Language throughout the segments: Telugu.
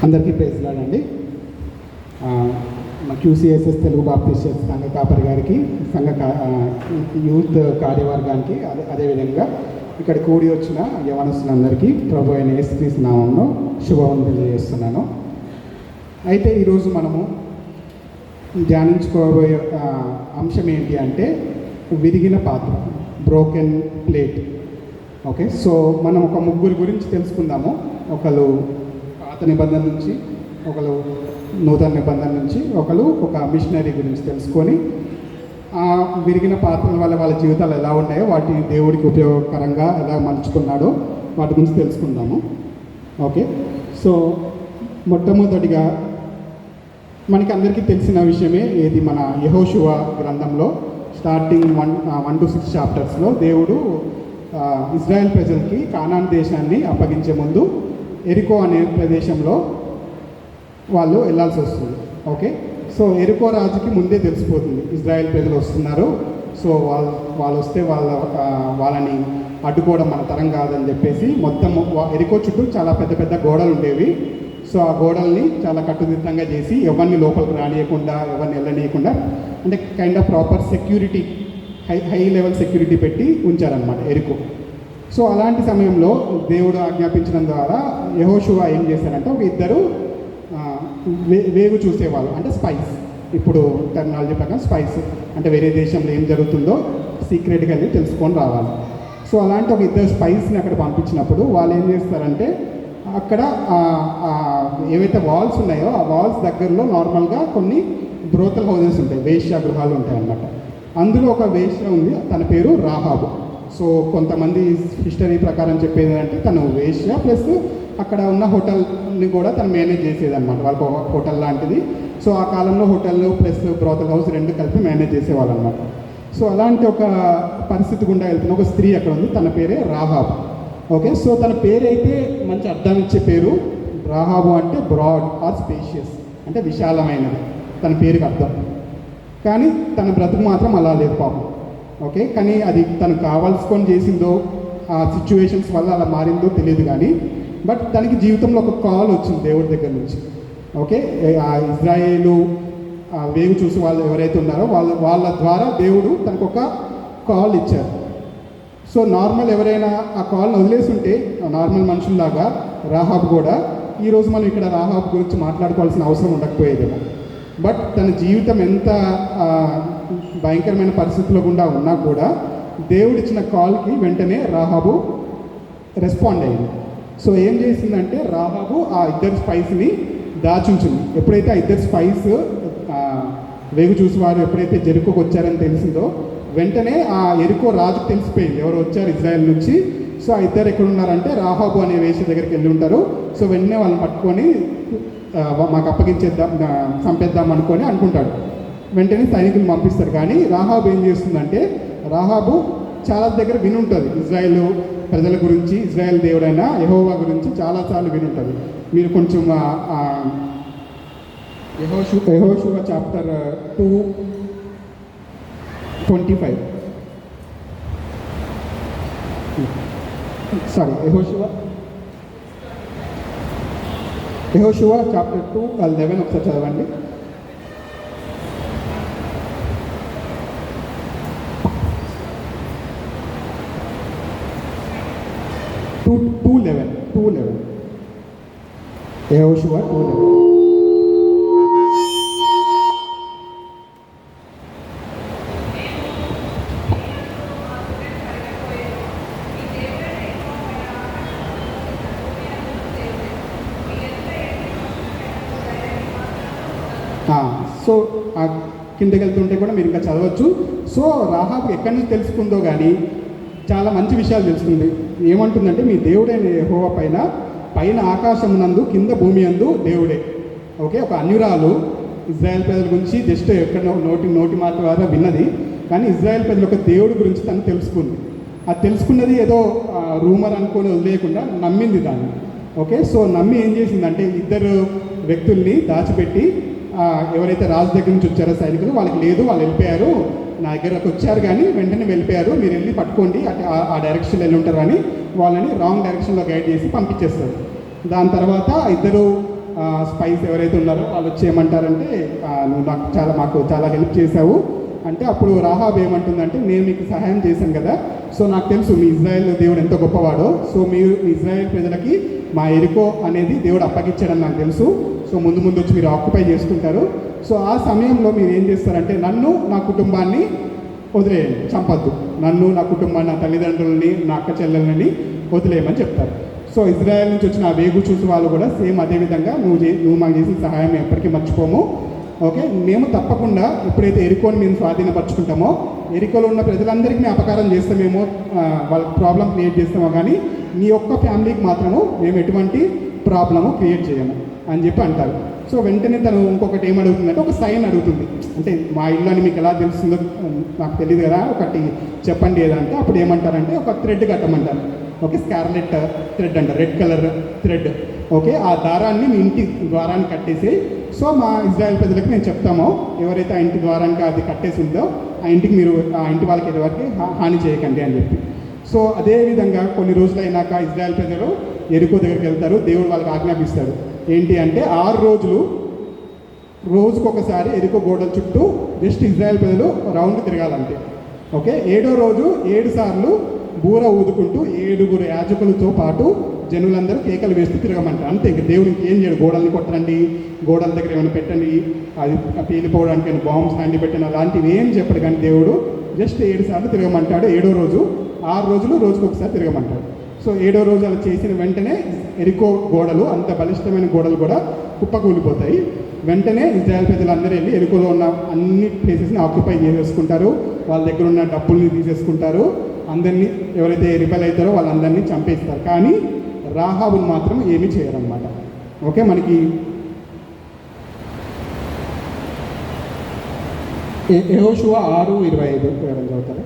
అందరికీ ప్రైజ్ లాడండి. మా QCSS తెలుగు బాప్టిస్ట్ సంఘ కాపరి గారికి, యూత్ కార్యవర్గానికి, అదేవిధంగా ఇక్కడ కూడి వచ్చిన యవనస్తులందరికీ ప్రభు అయిన యేసుక్రీస్తు నామంలో శుభవందనలు తెలియజేస్తున్నాను. అయితే ఈరోజు మనము ధ్యానించుకోబోయే అంశం ఏంటి అంటే విరిగిన పాత్ర, బ్రోకెన్ ప్లేట్. ఓకే, సో మనం ఒక ముగ్గురు గురించి తెలుసుకుందాము. ఒకరు పాత నిబంధన నుంచి, ఒకరు నూతన నిబంధన నుంచి, ఒకరు ఒక మిషనరీ గురించి తెలుసుకొని ఆ విరిగిన పాత్రల వల్ల వాళ్ళ జీవితాలు ఎలా ఉన్నాయో, వాటిని దేవుడికి ఉపయోగకరంగా ఎలా మలుచుకున్నాడో వాటి గురించి తెలుసుకుందాము. ఓకే, సో మొట్టమొదటిగా మనకి అందరికీ తెలిసిన విషయమే ఏది, మన యెహోషువ గ్రంథంలో స్టార్టింగ్ 1 to 6 చాప్టర్స్లో దేవుడు ఇజ్రాయెల్ ప్రజలకి కానాన్ దేశాన్ని అప్పగించే ముందు ఎరికో అనే ప్రదేశంలో వాళ్ళు వెళ్ళాల్సి వస్తుంది. ఓకే, సో ఎరికో రాజుకి ముందే తెలిసిపోతుంది ఇజ్రాయెల్ ప్రజలు వస్తున్నారు, సో వాళ్ళు వస్తే వాళ్ళని అడ్డుకోవడం మన తరం కాదని చెప్పేసి మొత్తం ఎరికో చుట్టూ చాలా పెద్ద పెద్ద గోడలు ఉండేవి. సో ఆ గోడల్ని చాలా కట్టుదిట్టంగా చేసి ఎవరిని లోపలికి రానియకుండా, ఎవరిని వెళ్ళనీయకుండా, అంటే kind of proper security, high level security పెట్టి ఉంచారనమాట ఎరికో. సో అలాంటి సమయంలో దేవుడు ఆజ్ఞాపించడం ద్వారా యెహోషువ ఏం చేశారంటే ఒక ఇద్దరు వేగు చూసేవాళ్ళు, అంటే స్పైస్, ఇప్పుడు టెక్నాలజీ ప్రకారం స్పైస్ అంటే వేరే దేశంలో ఏం జరుగుతుందో సీక్రెట్గా వెళ్ళి తెలుసుకొని రావాలి. సో అలాంటి ఒక ఇద్దరు స్పైస్ని అక్కడ పంపించినప్పుడు వాళ్ళు ఏం చేస్తారంటే అక్కడ ఏవైతే వాల్స్ ఉన్నాయో ఆ వాల్స్ దగ్గరలో నార్మల్గా కొన్ని బ్రోతల్ హౌజెస్ ఉంటాయి, వేశ్య గృహాలు ఉంటాయి అన్నమాట. అందులో ఒక వేశ్య ఉంది, తన పేరు రాహాబు. సో కొంతమంది హిస్టరీ ప్రకారం చెప్పేది అంటే తను వేశ్య ప్లస్ అక్కడ ఉన్న హోటల్ని కూడా తను మేనేజ్ చేసేదన్నమాట, వాళ్ళకు హోటల్ లాంటిది. సో ఆ కాలంలో హోటల్ ప్లస్ బ్రోతల్ హౌస్ రెండు కలిపి మేనేజ్ చేసేవాళ్ళు అనమాట. సో అలాంటి ఒక పరిస్థితి గుండా వెళ్తున్న ఒక స్త్రీ అక్కడ ఉంది, తన పేరే రాహాబు. ఓకే, సో తన పేరు అయితే మంచి అర్థం ఇచ్చే పేరు. రాహాబు అంటే బ్రాడ్ ఆర్ స్పేషియస్, అంటే విశాలమైనది తన పేరుకి అర్థం. కానీ తన బ్రతుకు మాత్రం అలా లేదు పాపం. ఓకే, కానీ అది తను కావాల్సుకొని చేసిందో, ఆ సిచ్యువేషన్స్ వల్ల అలా మారిందో తెలియదు కానీ, బట్ తనకి జీవితంలో ఒక కాల్ వచ్చింది దేవుడి దగ్గర నుంచి. ఓకే, ఆ ఇజ్రాయేలు వేగు చూసి వాళ్ళు ఎవరైతే ఉన్నారో వాళ్ళ ద్వారా దేవుడు తనకు ఒక కాల్ ఇచ్చారు. సో నార్మల్ ఎవరైనా ఆ కాల్ని వదిలేసి ఉంటే, నార్మల్ మనుషుల్లాగా రాహాబ్ కూడా, ఈరోజు మనం ఇక్కడ రాహాబ్ గురించి మాట్లాడుకోవాల్సిన అవసరం ఉండకపోయేదేమో. బట్ తన జీవితం ఎంత భయంకరమైన పరిస్థితుల్లో గుండా ఉన్నా కూడా దేవుడిచ్చిన కాల్కి వెంటనే రాహాబు రెస్పాండ్ అయ్యింది. సో ఏం చేసిందంటే రాహాబు ఆ ఇద్దరు స్పైస్ని దాచుంచింది. ఎప్పుడైతే ఆ ఇద్దరు స్పైస్ వేగు చూసి వారు ఎప్పుడైతే జెరికోకి వచ్చారని తెలిసిందో, వెంటనే ఆ ఎరికో రాజుకు తెలిసిపోయింది ఎవరు వచ్చారు ఇజ్రాయెల్ నుంచి. సో ఆ ఇద్దరు ఎక్కడ ఉన్నారంటే రాహాబు అనే వేశ్య దగ్గరికి వెళ్ళి ఉంటారు. సో వెంటనే వాళ్ళని పట్టుకొని మాకు అప్పగించేద్దాం, చంపేద్దాం అనుకుంటాడు. వెంటనే సైనికులు పంపిస్తారు. కానీ రాహాబు ఏం చేస్తుందంటే, రాహాబు చాలా దగ్గర వినుంటుంది ఇజ్రాయెల్ ప్రజల గురించి, ఇజ్రాయెల్ దేవుడైన యెహోవా గురించి చాలాసార్లు వినుంటుంది. మీరు కొంచెం యెహోషువ చాప్టర్ 2:25 యెహోషువ చాప్టర్ 2:11 ఒకసారి చదవండి. యెహోషువ 2:11. సో ఆ కిందకి వెళ్తుంటే కూడా మీరు ఇంకా చదవచ్చు. సో రాహాబు ఎక్కడి నుంచి తెలుసుకుందో కానీ చాలా మంచి విషయాలు తెలుసుకుంది. ఏమంటుందంటే, మీ దేవుడైన యెహోవా పైన ఆకాశమునందు కింద భూమి అందు దేవుడే. ఓకే, ఒక అన్యురాలు ఇజ్రాయెల్ ప్రజల గురించి జస్ట్ ఎక్కడ నోటి మాట ద్వారా విన్నది, కానీ ఇజ్రాయెల్ ప్రజల యొక్క దేవుడి గురించి తను తెలుసుకుంది. అది తెలుసుకున్నది ఏదో రూమర్ అనుకొని వదిలేయకుండా నమ్మింది దాన్ని. ఓకే, సో నమ్మి ఏం చేసిందంటే ఇద్దరు వ్యక్తుల్ని దాచిపెట్టి, ఎవరైతే రాజు దగ్గర నుంచి వచ్చారో సైనికులు, వాళ్ళకి లేదు, వాళ్ళు వెళ్ళిపోయారు, నా దగ్గరకు వచ్చారు కానీ వెంటనే వెళ్ళిపోయారు, మీరు వెళ్ళి పట్టుకోండి, ఆ డైరెక్షన్ వెళ్ళి ఉంటారు అని వాళ్ళని రాంగ్ డైరెక్షన్లో గైడ్ చేసి పంపించేస్తారు. దాని తర్వాత ఇద్దరు స్పైస్ ఎవరైతే ఉన్నారో వాళ్ళు వచ్చి ఏమంటారంటే నువ్వు మాకు చాలా హెల్ప్ చేశావు అంటే అప్పుడు రాహాబ్ ఏమంటుందంటే నేను మీకు సహాయం చేశాను కదా, సో నాకు తెలుసు మీ ఇజ్రాయెల్ దేవుడు ఎంత గొప్పవాడో, సో మీరు ఇజ్రాయెల్ ప్రజలకి మా ఎరికో అనేది దేవుడు అప్పగించాడని నాకు తెలుసు, సో ముందు ముందు వచ్చి మీరు ఆక్యుపై చేసుకుంటారు, సో ఆ సమయంలో మీరు ఏం చేస్తారంటే నన్ను నా కుటుంబాన్ని వదిలేయండి, చంపద్దు, నన్ను నా కుటుంబాన్ని నా తల్లిదండ్రులని నా అక్క చెల్లెలని వదిలేయమని చెప్తారు. సో ఇజ్రాయెల్ నుంచి వచ్చిన ఆ వేగు చూసి వాళ్ళు కూడా సేమ్ అదేవిధంగా నువ్వు మాకు చేసిన సహాయం ఎప్పటికీ మర్చిపోము, ఓకే మేము తప్పకుండా ఎప్పుడైతే ఎరికోని మేము స్వాధీనపరచుకుంటామో ఎరికోలో ఉన్న ప్రజలందరికీ మేము అపకారం చేస్తామేమో, వాళ్ళకి ప్రాబ్లం క్రియేట్ చేస్తామో, కానీ నీ ఒక్క ఫ్యామిలీకి మాత్రము మేము ఎటువంటి ప్రాబ్లము క్రియేట్ చేయము అని చెప్పి అంటారు. సో వెంటనే తను ఇంకొకటి ఏమడుగుతుందంటే ఒక సైన్ అడుగుతుంది, అంటే మా ఇల్లు అని మీకు ఎలా తెలుస్తుందో నాకు తెలియదు కదా, ఒకటి చెప్పండి ఏదంటే అప్పుడు ఏమంటారంటే ఒక థ్రెడ్ కట్టమంటారు, ఓకే స్కార్లెట్ థ్రెడ్ అంటారు, రెడ్ కలర్ థ్రెడ్, ఓకే ఆ దారాన్ని మీ ఇంటి ద్వారాన్ని కట్టేసి, సో మా ఇజ్రాయెల్ ప్రజలకు మేము చెప్తామో ఎవరైతే ఆ ఇంటి ద్వారానికి అది కట్టేసి ఉందో ఆ ఇంటికి మీరు ఆ ఇంటి వాళ్ళకి ఎవరికి హాని చేయకండి అని చెప్పి. సో అదేవిధంగా కొన్ని రోజులు అయినాక ఇజ్రాయెల్ ప్రజలు ఎరికో దగ్గరికి వెళ్తారు, దేవుడు వాళ్ళకి ఆజ్ఞాపిస్తాడు ఏంటి అంటే 6 రోజులు రోజుకొకసారి ఎరికో గోడల చుట్టూ జస్ట్ ఇజ్రాయెల్ ప్రజలు రౌండ్ తిరగాలంటే, ఓకే 7వ రోజు 7 సార్లు బూర ఊదుకుంటూ 7 యాజకులతో పాటు జనులందరూ కేకలు వేస్తూ తిరగమంటారు, అంతే. ఇంక దేవుడు ఇంకేం చేయడు, గోడల్ని కొట్టండి, గోడల దగ్గర ఏమైనా పెట్టండి, అది పేలిపోవడానికి ఏమైనా బాంబ్స్ హ్యాండి పెట్టండి అలాంటివి ఏం చెప్పడు, కానీ దేవుడు జస్ట్ 7 సార్లు తిరగమంటాడు. 7వ రోజు 6 రోజులు రోజుకొకసారి తిరగమంటాడు. సో 7వ రోజు అలా చేసిన వెంటనే ఎరికో గోడలు, అంత బలిష్టమైన గోడలు కూడా కుప్పకూలిపోతాయి. వెంటనే ఇజ్రాయెల్ ప్రజలందరూ వెళ్ళి ఎరికోలో ఉన్న అన్ని ప్లేసెస్ని ఆక్యుపై చేసేసుకుంటారు, వాళ్ళ దగ్గర ఉన్న డబ్బుల్ని తీసేసుకుంటారు, అందరినీ ఎవరైతే రిబెల్ అవుతారో వాళ్ళందరినీ చంపేస్తారు, కానీ రాహాబును మాత్రం ఏమీ చేయరన్నమాట. ఓకే మనకి యెహోషువ 6:25 ఎవరైనా చదువుతారా?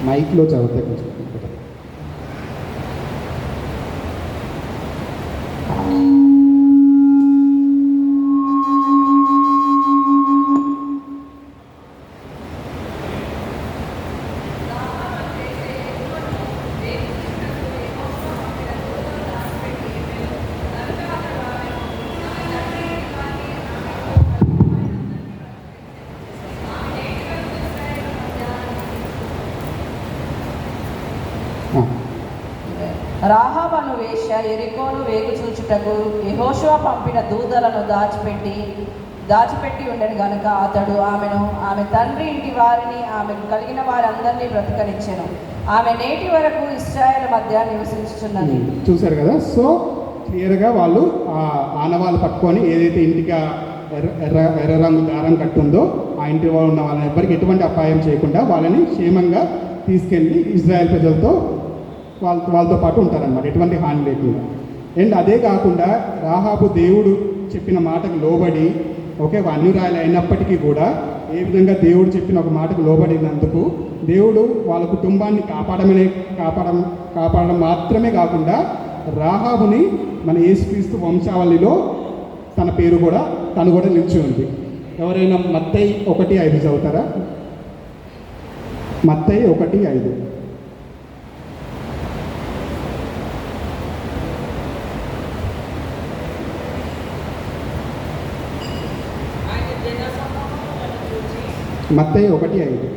మైక్లో చదివితే కొంచెం రాహాబు అను వేశ్య యెరికోను వేగు చూచుటకు యెహోషువ పంపిన దూతలను దాచిపెట్టి ఉండను గనుక అతడు ఆమె తండ్రి ఇంటి వారిని ఆమెకు కలిగిన వారందరినీ బ్రతకనిచ్చెను. ఆమె నేటి వరకు ఇశ్రాయేలు మధ్య నివసించుచున్నది. చూశారు కదా, సో క్లియర్గా వాళ్ళు ఆనవాళ్ళు పట్టుకొని ఏదైతే ఇంటికి ఎర్ర రంగు దారం కట్టుందో ఆ ఇంటి వాళ్ళు ఉన్న వాళ్ళని ఎవరికి ఎటువంటి అపాయం చేయకుండా వాళ్ళని క్షేమంగా తీసుకెళ్ళి ఇజ్రాయెల్ ప్రజలతో వాళ్ళతో పాటు ఉంటారన్నమాట, ఎటువంటి హాని లేకుండా. అండ్ అదే కాకుండా రాహాబు దేవుడు చెప్పిన మాటకు లోబడి, ఓకే అన్యురాయలు అయినప్పటికీ కూడా ఏ విధంగా దేవుడు చెప్పిన ఒక మాటకు లోబడినందుకు దేవుడు వాళ్ళ కుటుంబాన్ని కాపాడడం మాత్రమే కాకుండా రాహాబుని మన యేసుక్రీస్తు వంశావళిలో తన పేరు కూడా తను కూడా నిలిచి ఉంది. ఎవరైనా మత్తయి 1:5 చదువుతారా? మత్తయి 1:5. మత్తయి 1:5.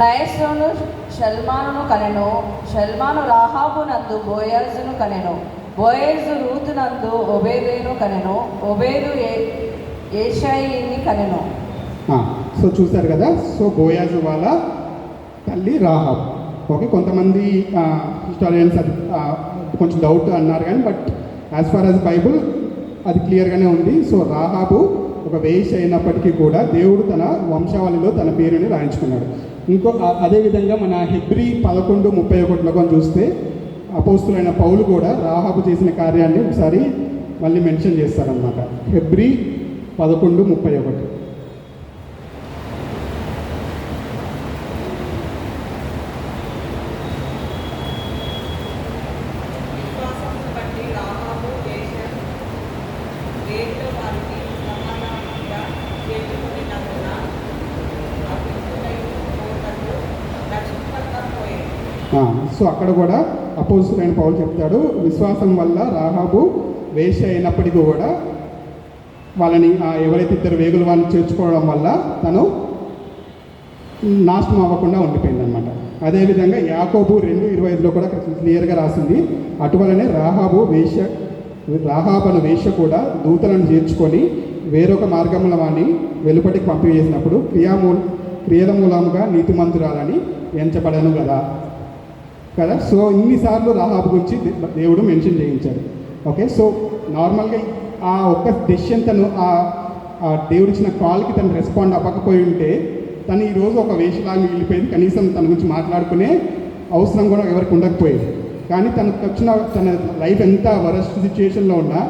నయస్సును షల్మానును కనెను, షల్మాను రాహాబు నందు బోయజును కనెను, బోయజు రూతు నందు ఒబేదును కనెను, ఒబేదు ఏషాయిని కనెను. సో చూశారు కదా, సో బోయాజు వాళ్ళ తల్లి రాహాబ్. ఓకే కొంతమంది హిస్టారియన్స్ అది కొంచెం డౌట్ అన్నారు కానీ but as far as Bible అది క్లియర్గానే ఉంది. సో రాహాబు ఒక వేశ్య అయినప్పటికీ కూడా దేవుడు తన వంశావళిలో తన పేరుని రాయించుకున్నాడు. అదేవిధంగా మన హెబ్రీ 11:31 చూస్తే అపోస్తులైన పౌలు కూడా రాహాబు చేసిన కార్యాన్ని ఒకసారి మళ్ళీ మెన్షన్ చేస్తారనమాట. హెబ్రీ 11:31. సో అక్కడ కూడా అపోజిట్ పౌలు చెప్తాడు, విశ్వాసం వల్ల రాహాబు వేశ్య అయినప్పటికీ కూడా వాళ్ళని ఎవరైతే ఇద్దరు వేగులు వాళ్ళని చేర్చుకోవడం వల్ల తను నాశనం అవ్వకుండా ఉండిపోయింది అనమాట. అదేవిధంగా యాకోబు 2:25లో కూడా క్లియర్గా రాసింది, అటువలనే రాహాబను వేశ్య కూడా దూతలను చేర్చుకొని వేరొక మార్గముల వాణ్ణి వెలుపటికి పంపివేసినప్పుడు క్రియల మూలముగా నీతిమంతురాలని ఎంచబడను కదా. సో ఇన్నిసార్లు రాహాబు గురించి దేవుడు మెన్షన్ చేయించాడు. ఓకే, సో నార్మల్గా ఆ ఒక్క డెసిషన్ తను ఆ దేవుడు ఇచ్చిన కాల్కి తను రెస్పాండ్ అవ్వకపోయి ఉంటే తను ఈరోజు ఒక వేషలాగా మిగిలిపోయింది, కనీసం తన గురించి మాట్లాడుకునే అవసరం కూడా ఎవరికి ఉండకపోయేది. కానీ తనకు వచ్చిన తన లైఫ్ ఎంత వరస్ట్ సిచ్యుయేషన్లో ఉన్నా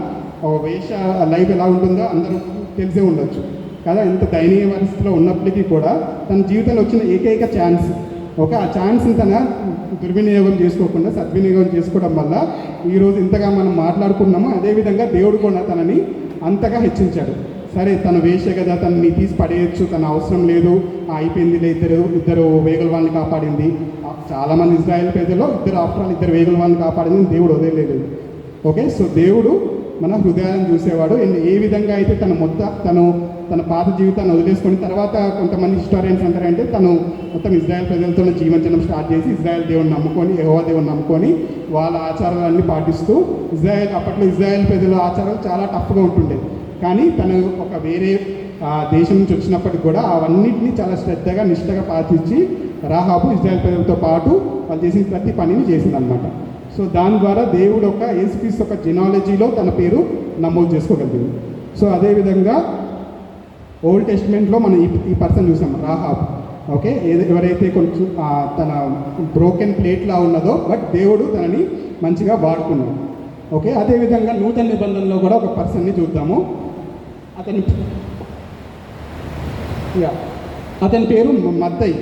ఒక వేష లైఫ్ ఎలా ఉంటుందో అందరూ తెలిసే ఉండొచ్చు కదా. ఎంత దయనీయ పరిస్థితిలో ఉన్నప్పటికీ కూడా తన జీవితంలో వచ్చిన ఏకైక ఛాన్స్, ఓకే, ఆ ఛాన్స్ని తన దుర్వినియోగం చేసుకోకుండా సద్వినియోగం చేసుకోవడం వల్ల ఈరోజు ఇంతగా మనం మాట్లాడుకున్నామో అదేవిధంగా దేవుడు కూడా తనని అంతగా హెచ్చించాడు. సరే తన వేషే కదా, తనని తీసి పడేయచ్చు, తన అవసరం లేదు, అయిపోయింది, ఇద్దరు వేగుల వాళ్ళని కాపాడింది. చాలామంది ఇజ్రాయెల్ ప్రజల్లో ఇద్దరు వేగుల వాళ్ళని కాపాడింది, దేవుడు వదిలేదు. ఓకే, సో దేవుడు మన హృదయాలను చూసేవాడు. ఏ విధంగా అయితే తన పాత జీవితాన్ని వదిలేసుకొని తర్వాత కొంతమంది హిస్టారియన్స్ అంటారంటే తను మొత్తం ఇజ్రాయెల్ ప్రజలతో జీవించడం స్టార్ట్ చేసి ఇజ్రాయెల్ దేవుని నమ్ముకొని యెహోవా దేవుని నమ్ముకొని వాళ్ళ ఆచారాలన్నీ పాటిస్తూ అప్పట్లో ఇజ్రాయెల్ ప్రజల ఆచారాలు చాలా టఫ్గా ఉంటుండే. కానీ తను ఒక వేరే దేశం నుంచి వచ్చినప్పటికి కూడా అవన్నిటినీ చాలా శ్రద్ధగా నిష్ఠగా పాటించి రాహాబు ఇజ్రాయెల్ ప్రజలతో పాటు వాళ్ళు చేసిన ప్రతి పనిని చేసిందనమాట. సో దాని ద్వారా దేవుడు యేసుక్రీస్తు ఒక జినాలజీలో తన పేరు నమోదు చేసుకోగలిగింది. సో అదేవిధంగా ఓల్డ్ టెస్టిమెంట్లో మనం ఈ పర్సన్ చూసాం, రాహాబ్. ఓకే, ఎవరైతే కొంచెం తన బ్రోకెన్ ప్లేట్లా ఉన్నదో బట్ దేవుడు తనని మంచిగా వాడుకున్నాడు. ఓకే, అదేవిధంగా నూతన నిబంధనలో కూడా ఒక పర్సన్ని చూద్దాము. అతని పేరు మత్తయి.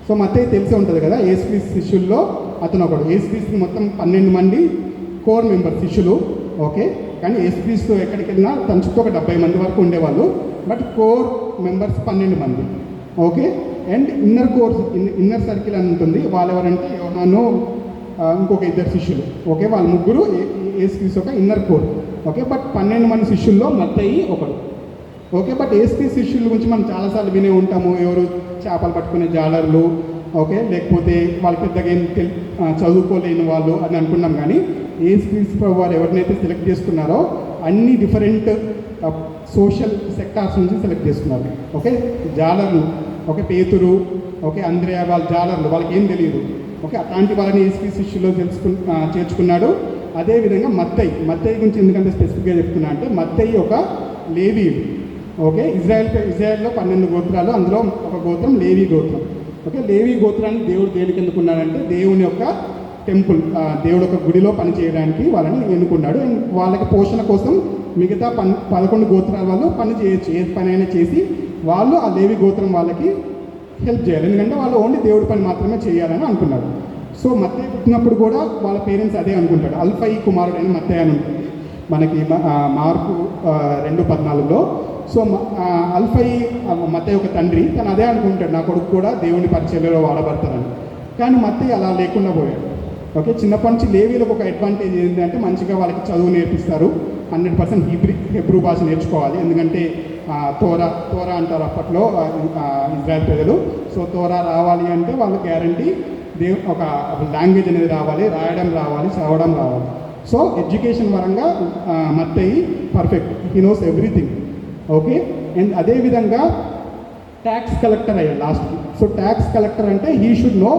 సో మత్తయి తెలిసే ఉంటుంది కదా, యేసుక్రీస్తు శిష్యుల్లో అతను ఒకడు. యేసుక్రీస్తు మొత్తం 12 మంది కోర్ మెంబర్ శిష్యులు. ఓకే, కానీ యేసుక్రీస్తు ఎక్కడికి వెళ్ళినా తన చుట్టూ ఒక 70 మంది వరకు ఉండేవాళ్ళు. బట్ కోర్ మెంబర్స్ 12 మంది. ఓకే, అండ్ ఇన్నర్ సర్కిల్ అని ఉంటుంది. వాళ్ళు ఎవరంటే యోహాను, ఇంకొక 2 శిష్యులు. ఓకే, వాళ్ళ ముగ్గురు యేసుక్రీస్తు ఒక ఇన్నర్ కోర్. ఓకే, బట్ 12 మంది శిష్యుల్లో మత్తయి ఒకడు. ఓకే, బట్ యేసుక్రీస్తు శిష్యుల గురించి మనం చాలాసార్లు వినే ఉంటాము, ఎవరు చేపలు పట్టుకునే జాలర్లు, ఓకే, లేకపోతే వాళ్ళు పెద్దగా ఏం చదువుకోలేని వాళ్ళు అని అనుకున్నాం. కానీ యేసుక్రీస్తు వారు ఎవరినైతే సెలెక్ట్ చేసుకున్నారో అన్ని డిఫరెంట్ సోషల్ సెక్టార్స్ నుంచి సెలెక్ట్ చేసుకున్నారు. ఓకే, జాలర్లు, ఓకే, పేతురు, ఓకే, అంద్రేయ, వాళ్ళ జాలర్లు, వాళ్ళకి ఏం తెలియదు. ఓకే, అట్లాంటి వాళ్ళని యేసుక్రీస్తు శిష్యుల్లో చేర్చుకున్నాడు. అదేవిధంగా మత్తయి గురించి ఎందుకంటే స్పెసిఫిక్గా చెప్తున్నా అంటే మత్తయి ఒక లేవీయుడు. ఓకే, ఇజ్రాయెల్లో 12 గోత్రాలు, అందులో ఒక గోత్రం లేవీ గోత్రం. ఓకే, లేవీ గోత్రాన్ని దేవుడు దేనికి ఎన్నుకున్నాడంటే దేవుని యొక్క టెంపుల్, దేవుడు ఒక గుడిలో పని చేయడానికి వాళ్ళని ఎన్నుకున్నాడు. వాళ్ళకి పోషణ కోసం మిగతా 11 గోత్రాల వాళ్ళు పని చేయొచ్చు, ఏ పని అయినా చేసి వాళ్ళు ఆ లేవీ గోత్రం వాళ్ళకి హెల్ప్ చేయాలి, ఎందుకంటే వాళ్ళు ఓన్లీ దేవుడి పని మాత్రమే చేయాలని అనుకున్నాడు. సో మత్తయి పుట్టినప్పుడు కూడా వాళ్ళ పేరెంట్స్ అదే అనుకుంటాడు. అల్ఫయి కుమారుడు అని మత్తయి అని ఉంటుంది మనకి మార్కు 2:14లో. సో అల్ఫయి మత్తయి ఒక తండ్రి, తను అదే అనుకుంటాడు, నా కొడుకు కూడా దేవుని పరిచర్యలో వాడబడతారని. కానీ మత్తయి అలా లేకుండా పోయాడు. ఓకే, చిన్నప్పటి నుంచి లేవీలకు ఒక అడ్వాంటేజ్ ఏంటంటే మంచిగా వాళ్ళకి చదువు నేర్పిస్తారు. 100% హెబ్రూ భాష నేర్చుకోవాలి, ఎందుకంటే తోరా అంటారు అప్పట్లో ఇజ్రాయెల్ ప్రజలు. సో తోరా రావాలి అంటే వాళ్ళ గ్యారంటీ ఒక లాంగ్వేజ్ అనేది రావాలి, రాయడం రావాలి, చదవడం రావాలి. సో ఎడ్యుకేషన్ పరంగా మత్తయి perfect, he knows everything. Okay, and అదేవిధంగా ట్యాక్స్ కలెక్టర్ అయ్యాడు లాస్ట్కి. సో ట్యాక్స్ కలెక్టర్ అంటే he should know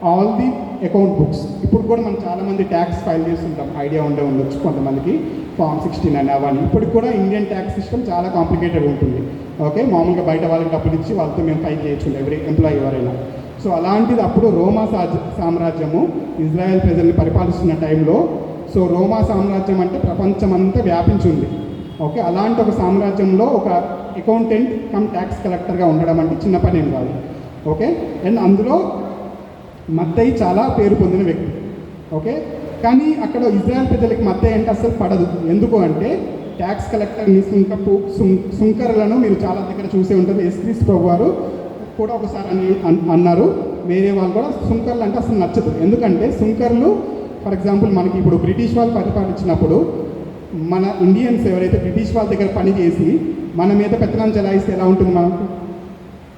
all the account books. ఇప్పుడు కూడా మనం చాలామంది ట్యాక్స్ ఫైల్ చేస్తుంటాం, ఐడియా ఉండొచ్చు కొంతమందికి, Form 16 అని అవన్నీ. ఇప్పటికి కూడా ఇండియన్ ట్యాక్స్ సిస్టమ్ చాలా కాంప్లికేటెడ్ ఉంటుంది. ఓకే, మామూలుగా బయట వాళ్ళకి డబ్బులు ఇచ్చి వాళ్ళతో మేము ఫైల్ చేయొచ్చు ఎవరి ఎంప్లాయీ ఎవరైనా. సో అలాంటిది అప్పుడు రోమా సామ్రాజ్యము ఇజ్రాయెల్ ప్రజల్ని పరిపాలిస్తున్న టైంలో, సో రోమా సామ్రాజ్యం అంటే ప్రపంచమంతా వ్యాపించింది. ఓకే, అలాంటి ఒక సామ్రాజ్యంలో ఒక అకౌంటెంట్ కమ్ ట్యాక్స్ కలెక్టర్గా ఉండడం అంటే చిన్న పని ఏం కాదు. ఓకే, అండ్ అందులో మత్తయి చాలా పేరు పొందిన వ్యక్తి. ఓకే, కానీ అక్కడ ఇజ్రాయెల్ ప్రజలకి మత్తయి అంటే అసలు పడదు. ఎందుకు అంటే ట్యాక్స్ కలెక్టర్ని, సుంకరులను మీరు చాలా దగ్గర చూసే ఉంటారు. యేసుక్రీస్తు ప్రభువారు కూడా ఒకసారి అన్నారు, వేరే వాళ్ళు కూడా సుంకర్లు అంటే అసలు నచ్చదు. ఎందుకంటే సుంకర్లు ఫర్ ఎగ్జాంపుల్ మనకి ఇప్పుడు బ్రిటిష్ వాళ్ళు పరిపాలించినప్పుడు మన ఇండియన్స్ ఎవరైతే బ్రిటిష్ వాళ్ళ దగ్గర పని చేసి మన మీద పెత్తనం చెలాయిస్తే ఎలా ఉంటుంది మనకు,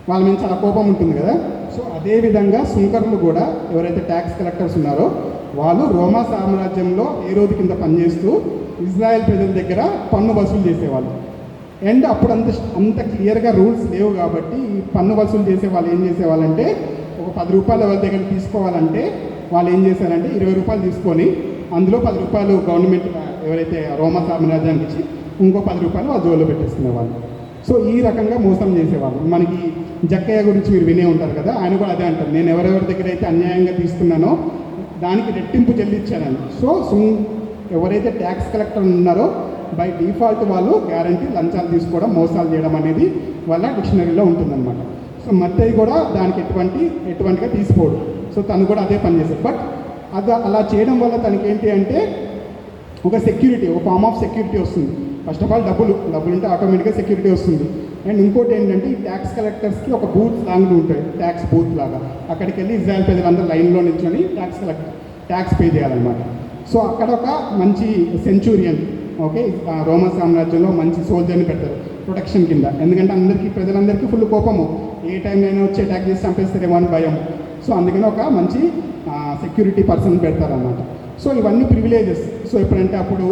వాళ్ళ మీద చాలా కోపం ఉంటుంది కదా. సో అదేవిధంగా సుంకర్లు కూడా ఎవరైతే ట్యాక్స్ కలెక్టర్స్ ఉన్నారో వాళ్ళు రోమా సామ్రాజ్యంలో ఏ రోజు కింద పనిచేస్తూ ఇజ్రాయెల్ ప్రజల దగ్గర పన్ను వసూలు చేసేవాళ్ళు. అండ్ అప్పుడు అంత క్లియర్గా రూల్స్ లేవు కాబట్టి ఈ పన్ను వసూలు చేసే వాళ్ళు ఏం చేసేవాళ్ళంటే ఒక 10 రూపాయలు ఎవరి దగ్గర తీసుకోవాలంటే వాళ్ళు ఏం చేశారంటే 20 రూపాయలు తీసుకొని అందులో 10 రూపాయలు గవర్నమెంట్ ఎవరైతే రోమా సామ్రాజ్యానికి ఇచ్చి ఇంకో 10 రూపాయలు వాళ్ళ జోలో పెట్టేసుకునేవాళ్ళు. సో ఈ రకంగా మోసం చేసేవాళ్ళు. మనకి జక్కయ్య గురించి మీరు వినే ఉంటారు కదా, ఆయన కూడా అదే అంటారు, నేను ఎవరెవరి దగ్గర అయితే అన్యాయంగా తీసుకున్నానో దానికి రెట్టింపు చెల్లించానని. సో ఎవరైతే ట్యాక్స్ కలెక్టర్ ఉన్నారో బై డిఫాల్ట్ వాళ్ళు గ్యారంటీ లంచాలు తీసుకోవడం, మోసాలు చేయడం అనేది వాళ్ళ డిక్షనరీలో ఉంటుందన్నమాట. సో మత్తయి కూడా దానికి ఎటువంటిగా తీసుకోడు. సో తను కూడా అదే పని చేశాడు. బట్ అది అలా చేయడం వల్ల తనకి ఏంటి అంటే ఒక సెక్యూరిటీ, ఒక ఫార్మ్ ఆఫ్ సెక్యూరిటీ వస్తుంది. ఫస్ట్ ఆఫ్ ఆల్ డబ్బులు ఉంటే ఆటోమేటిక్గా సెక్యూరిటీ వస్తుంది. అండ్ ఇంకోటి ఏంటంటే ఈ ట్యాక్స్ కలెక్టర్స్కి ఒక బూత్ లాంటి ఉంటాయి, ట్యాక్స్ బూత్ లాగా. అక్కడికి వెళ్ళి ఇజ్రాయెల్ ప్రజలందరూ లైన్లో నిల్చొని ట్యాక్స్ పే చేయాలన్నమాట. సో అక్కడ ఒక మంచి సెంచూరియన్, ఓకే, రోమా సామ్రాజ్యంలో మంచి సోల్జర్ని పెడతారు ప్రొటెక్షన్ కింద. ఎందుకంటే ప్రజలందరికీ ఫుల్ కోపము, ఏ టైంలో అయినా వచ్చి అటాక్ చేసి చంపేస్తారేమో అని భయం. సో అందుకని ఒక మంచి సెక్యూరిటీ పర్సన్ పెడతారన్నమాట. సో ఇవన్నీ ప్రివిలేజెస్. సో ఎప్పుడంటే అప్పుడు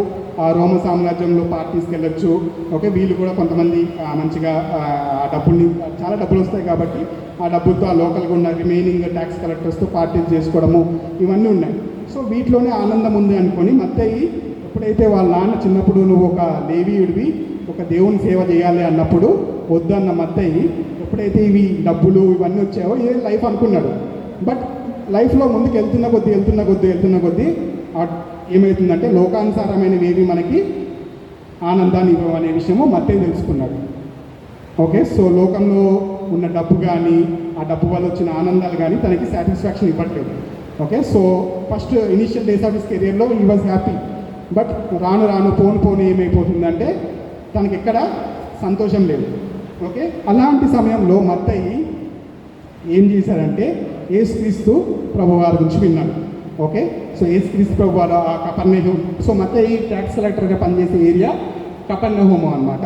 రోమ సామ్రాజ్యంలో పార్టీస్కి వెళ్ళొచ్చు, ఓకే, వీళ్ళు కూడా కొంతమంది మంచిగా ఆ డబ్బుల్ని, చాలా డబ్బులు వస్తాయి కాబట్టి ఆ డబ్బులతో ఆ లోకల్గా ఉన్న రిమైనింగ్ ట్యాక్స్ కలెక్టర్స్తో పార్టీలు చేసుకోవడము ఇవన్నీ ఉన్నాయి. సో వీటిలోనే ఆనందం ఉంది అనుకొని మత్తయి ఎప్పుడైతే వాళ్ళ నాన్న చిన్నప్పుడు నువ్వు ఒక లేవీయుడివి, ఒక దేవుని సేవ చేయాలి అన్నప్పుడు వద్దన్న మత్తయి ఎప్పుడైతే ఇవి డబ్బులు ఇవన్నీ వచ్చాయో ఏ లైఫ్ అనుకున్నాడు. బట్ లైఫ్లో ముందుకు వెళ్తున్న కొద్దీ ఏమవుతుందంటే లోకానుసారమైనవి ఏవి మనకి ఆనందాన్ని ఇవ్వవు అనే విషయము మత్తయి తెలుసుకున్నాడు. ఓకే, సో లోకంలో ఉన్న డబ్బు కానీ ఆ డబ్బు వల్ల వచ్చిన ఆనందాలు కానీ తనకి సాటిస్ఫాక్షన్ ఇవ్వట్లేదు. Okay, so first initial days of his కెరియర్లో హీ వాజ్ హ్యాపీ. బట్ రాను పోను ఏమైపోతుందంటే తనకి ఎక్కడ సంతోషం లేదు. ఓకే, అలాంటి సమయంలో మత్తయి ఏం చేశారంటే యేసుక్రీస్తు ప్రభువారి గురించి విన్నాడు. ఓకే, సో యేసుక్రీస్తు ప్రభువారు ఆ కపెర్నహూం, సో మత్తయి ట్యాక్స్ కలెక్టర్గా పనిచేసే ఏరియా కపెర్నహూము అనమాట.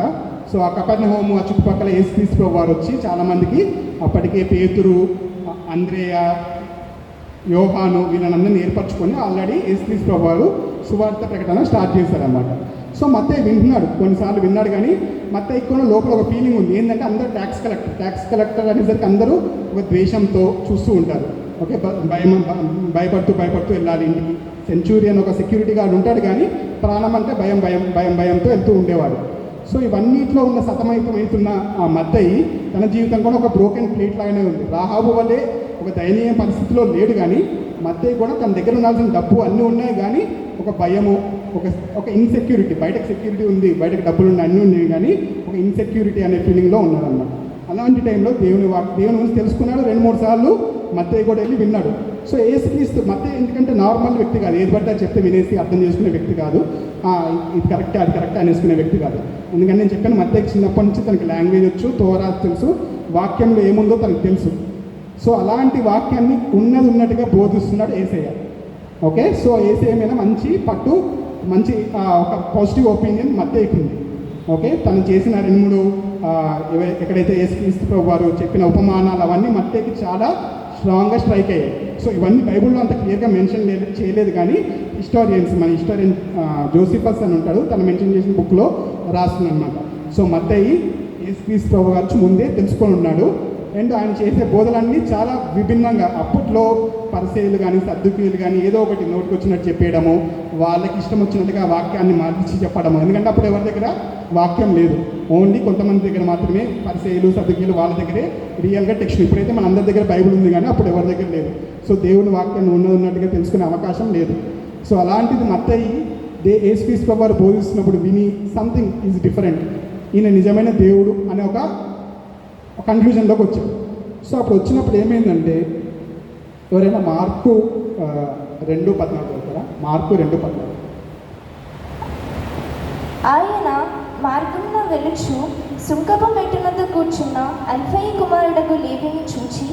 సో ఆ కపెర్నహూము ఆ చుట్టుపక్కల యేసుక్రీస్తు ప్రభువారు వచ్చి చాలామందికి అప్పటికే పేతురు, అంద్రేయ, యోహాను వీళ్ళనందరినీ ఏర్పరచుకొని ఆల్రెడీ యేసుక్రీస్తు ప్రభువారు సువార్త ప్రకటన స్టార్ట్ చేశారన్నమాట. సో మత్తయి వింటున్నాడు, కొన్నిసార్లు విన్నాడు, కానీ మత్తయి ఎక్కువ లోపల ఒక ఫీలింగ్ ఉంది. ఏంటంటే అందరూ ట్యాక్స్ కలెక్టర్ అనేసరికి అందరూ ఒక ద్వేషంతో చూస్తూ ఉంటారు. ఓకే, భయపడుతూ వెళ్ళాలి ఇంటికి. సెంచూరియన్ ఒక సెక్యూరిటీ గార్డ్ ఉంటాడు, కానీ ప్రాణం అంటే భయంతో వెళ్తూ ఉండేవాడు. సో ఇవన్నిట్లో ఉన్న సతమవుతున్న ఆ మత్తయి తన జీవితం కూడా ఒక బ్రోకెన్ ప్లేట్ లాగానే ఉంది. రాహాబు వల్లే ఒక దయనీయ పరిస్థితిలో లేడు, కానీ మత్తయి కూడా తన దగ్గర ఉండాల్సిన డబ్బు అన్నీ ఉన్నాయి, కానీ ఒక భయము, ఒక ఇన్సెక్యూరిటీ, బయటకు సెక్యూరిటీ ఉంది, బయటకు డబ్బులు ఉన్నాయి, అన్నీ ఉన్నాయి, కానీ ఒక ఇన్సెక్యూరిటీ అనే ఫీలింగ్లో ఉన్నాడన్నమాట. అలాంటి టైంలో దేవుని గురించి తెలుసుకున్నాడు. 2-3 సార్లు మత్తయి కూడా వెళ్ళి విన్నాడు. సో యేసుక్రీస్తు మత్తయి ఎందుకంటే నార్మల్ వ్యక్తి కాదు, ఏది పడితే చెప్తే వినేసి అర్థం చేసుకునే వ్యక్తి కాదు, ఇది కరెక్టే అది కరెక్టే అనేసుకునే వ్యక్తి కాదు. ఎందుకంటే నేను చెప్పాను, మత్తయికి చిన్నప్పటి నుంచి తనకి లాంగ్వేజ్ వచ్చు, తోరా తెలుసు, వాక్యంలో ఏముందో తనకు తెలుసు. సో అలాంటి వాక్యాన్ని ఉన్నట్టుగా బోధిస్తున్నాడు యేసయ్య. ఓకే, సో యేసయ్య మీద మంచి ఒక పాజిటివ్ ఒపీనియన్ మత్తయికి ఉంది. ఓకే, తను చేసిన 2-3 ఎక్కడైతే యేసుక్రీస్తు ప్రభు వారు చెప్పిన ఉపమానాలు అవన్నీ మత్తయికి చాలా స్ట్రాంగ్గా స్ట్రైక్ అయ్యాయి. సో ఇవన్నీ బైబిల్లో అంత క్లియర్గా మెన్షన్ చేయలేదు, కానీ మన హిస్టారియన్ జోసిఫస్ అని ఉంటాడు, తను మెన్షన్ చేసిన బుక్లో రాస్తుందన్నమాట. సో మత్తయి యేసుక్రీస్తు ప్రభు గారు ముందే తెలుసుకొని ఉన్నాడు. అండ్ ఆయన చేసే బోధలన్నీ చాలా విభిన్నంగా, అప్పట్లో పరిసయ్యులు కానీ సద్దుకీయులు కానీ ఏదో ఒకటి నోటికి వచ్చినట్టు చెప్పేయడము, వాళ్ళకి ఇష్టం వచ్చినట్టుగా వాక్యాన్ని మార్చి చెప్పడము. ఎందుకంటే అప్పుడు ఎవరి దగ్గర వాక్యం లేదు, ఓన్లీ కొంతమంది దగ్గర మాత్రమే పరిసయ్యులు సద్దుకీయులు వాళ్ళ దగ్గరే రియల్గా టెక్స్ట్. ఇప్పుడైతే మన అందరి దగ్గర బైబిల్ ఉంది, కానీ అప్పుడు ఎవరి దగ్గర లేదు. సో దేవుని వాక్యాన్ని ఉన్నట్టుగా తెలుసుకునే అవకాశం లేదు. సో అలాంటిది మత్తయి యేసుక్రీస్తు ప్రభు వారు బోధిస్తున్నప్పుడు విని సంథింగ్ ఈజ్ డిఫరెంట్, ఈయన నిజమైన దేవుడు అనే ఒక కన్క్లూజన్లోకి వచ్చాడు. సో అప్పుడు వచ్చినప్పుడు ఏమైందంటే, ఎవరైనా మార్కు 2:14 అవుతారా? మార్కు 2:14. ఆయన మార్గంలో వెలుచు సుంకపు మెట్టునద్ద కూర్చున్న అల్ఫయి కుమారుడకు లేవిని చూచి,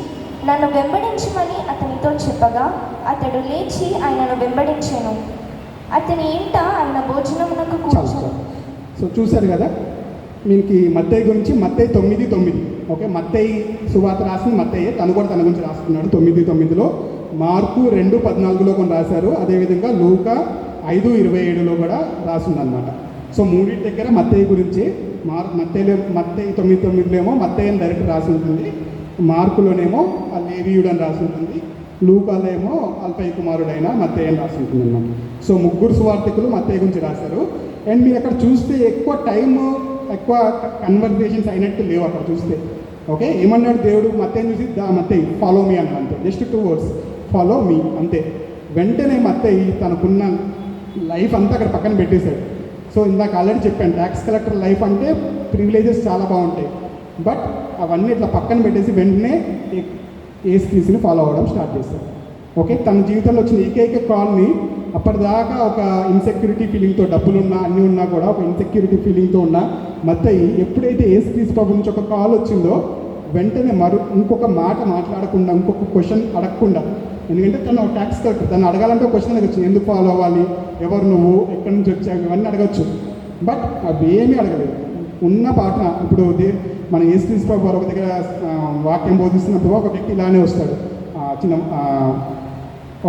నన్ను వెంబడించమని అతనితో చెప్పగా అతడు లేచి ఆయనను వెంబడించాను. అతని ఇంట ఆయన భోజనమునకు చాలు కూర్చొని చాలు. సో చూశారు కదా, మీకు మత్తయి గురించి మత్తయి 9:9. ఓకే, మత్తయి సువార్త రాసింది మత్తయ్యే, తను కూడా తన గురించి రాసుకున్నాడు 9:9లో. మార్కు 2:14లో కొన్ని రాశారు. అదేవిధంగా లూకా 5:27లో కూడా రాసిందనమాట. సో మూడింటి దగ్గర మత్తయి గురించి మత్తయి 9:9లో ఏమో మత్తయి అని డైరెక్ట్ రాసి ఉంటుంది, మార్కులోనేమో ఆ లేవీయుడు అని రాసి ఉంటుంది, లూకాలో ఏమో అల్ఫై కుమారుడైన మత్తయి అని రాసి ఉంటుంది అనమాట. సో ముగ్గురు సువార్తికులు మత్తయి గురించి రాశారు. అండ్ మీరు అక్కడ చూస్తే ఎక్కువ కన్వర్జేషన్స్ అయినట్టు లేవు అక్కడ చూస్తే. ఓకే, ఏమన్నాడు దేవుడు మత్తయిని చూసి, మత్తయి ఫాలో మీ అన్నాడు అంతే, జస్ట్ 2 words, ఫాలో మీ అంతే. వెంటనే మత్తయి తనకున్న లైఫ్ అంతా అక్కడ పక్కన పెట్టేశాడు. సో ఇందాక ఆల్రెడీ చెప్పాను, ట్యాక్స్ కలెక్టర్ లైఫ్ అంటే ప్రివిలేజెస్ చాలా బాగుంటాయి, బట్ అవన్నీ ఇట్లా పక్కన పెట్టేసి వెంటనే యేసుక్రీస్తుని ఫాలో అవ్వడం స్టార్ట్ చేశాడు. ఓకే, తన జీవితంలో వచ్చిన ఏకైక కాల్ని అప్పటిదాకా ఒక ఇన్సెక్యూరిటీ ఫీలింగ్తో, డబ్బులున్నా అన్నీ ఉన్నా కూడా ఒక ఇన్సెక్యూరిటీ ఫీలింగ్తో ఉన్న మత్తయి ఎప్పుడైతే యేసుక్రీస్తు ప్రభు నుంచి ఒక కాల్ వచ్చిందో వెంటనే ఇంకొక మాట మాట్లాడకుండా, ఇంకొక క్వశ్చన్ అడగకుండా, ఎందుకంటే తను ట్యాక్స్ కలెక్టర్, తను అడగాలంటే ఒక క్వశ్చన్ అడగచ్చు, ఎందుకు ఫాలో అవ్వాలి, ఎవరు నువ్వు, ఎక్కడి నుంచి వచ్చావు, ఇవన్నీ అడగచ్చు. బట్ అవి ఏమీ అడగలేదు. ఉన్న పాటన ఇప్పుడు మన యేసుక్రీస్తు ప్రభు వారు ఒక దగ్గర వాక్యం బోధిస్తున్నప్పుడు ఒక వ్యక్తి ఇలానే వస్తాడు,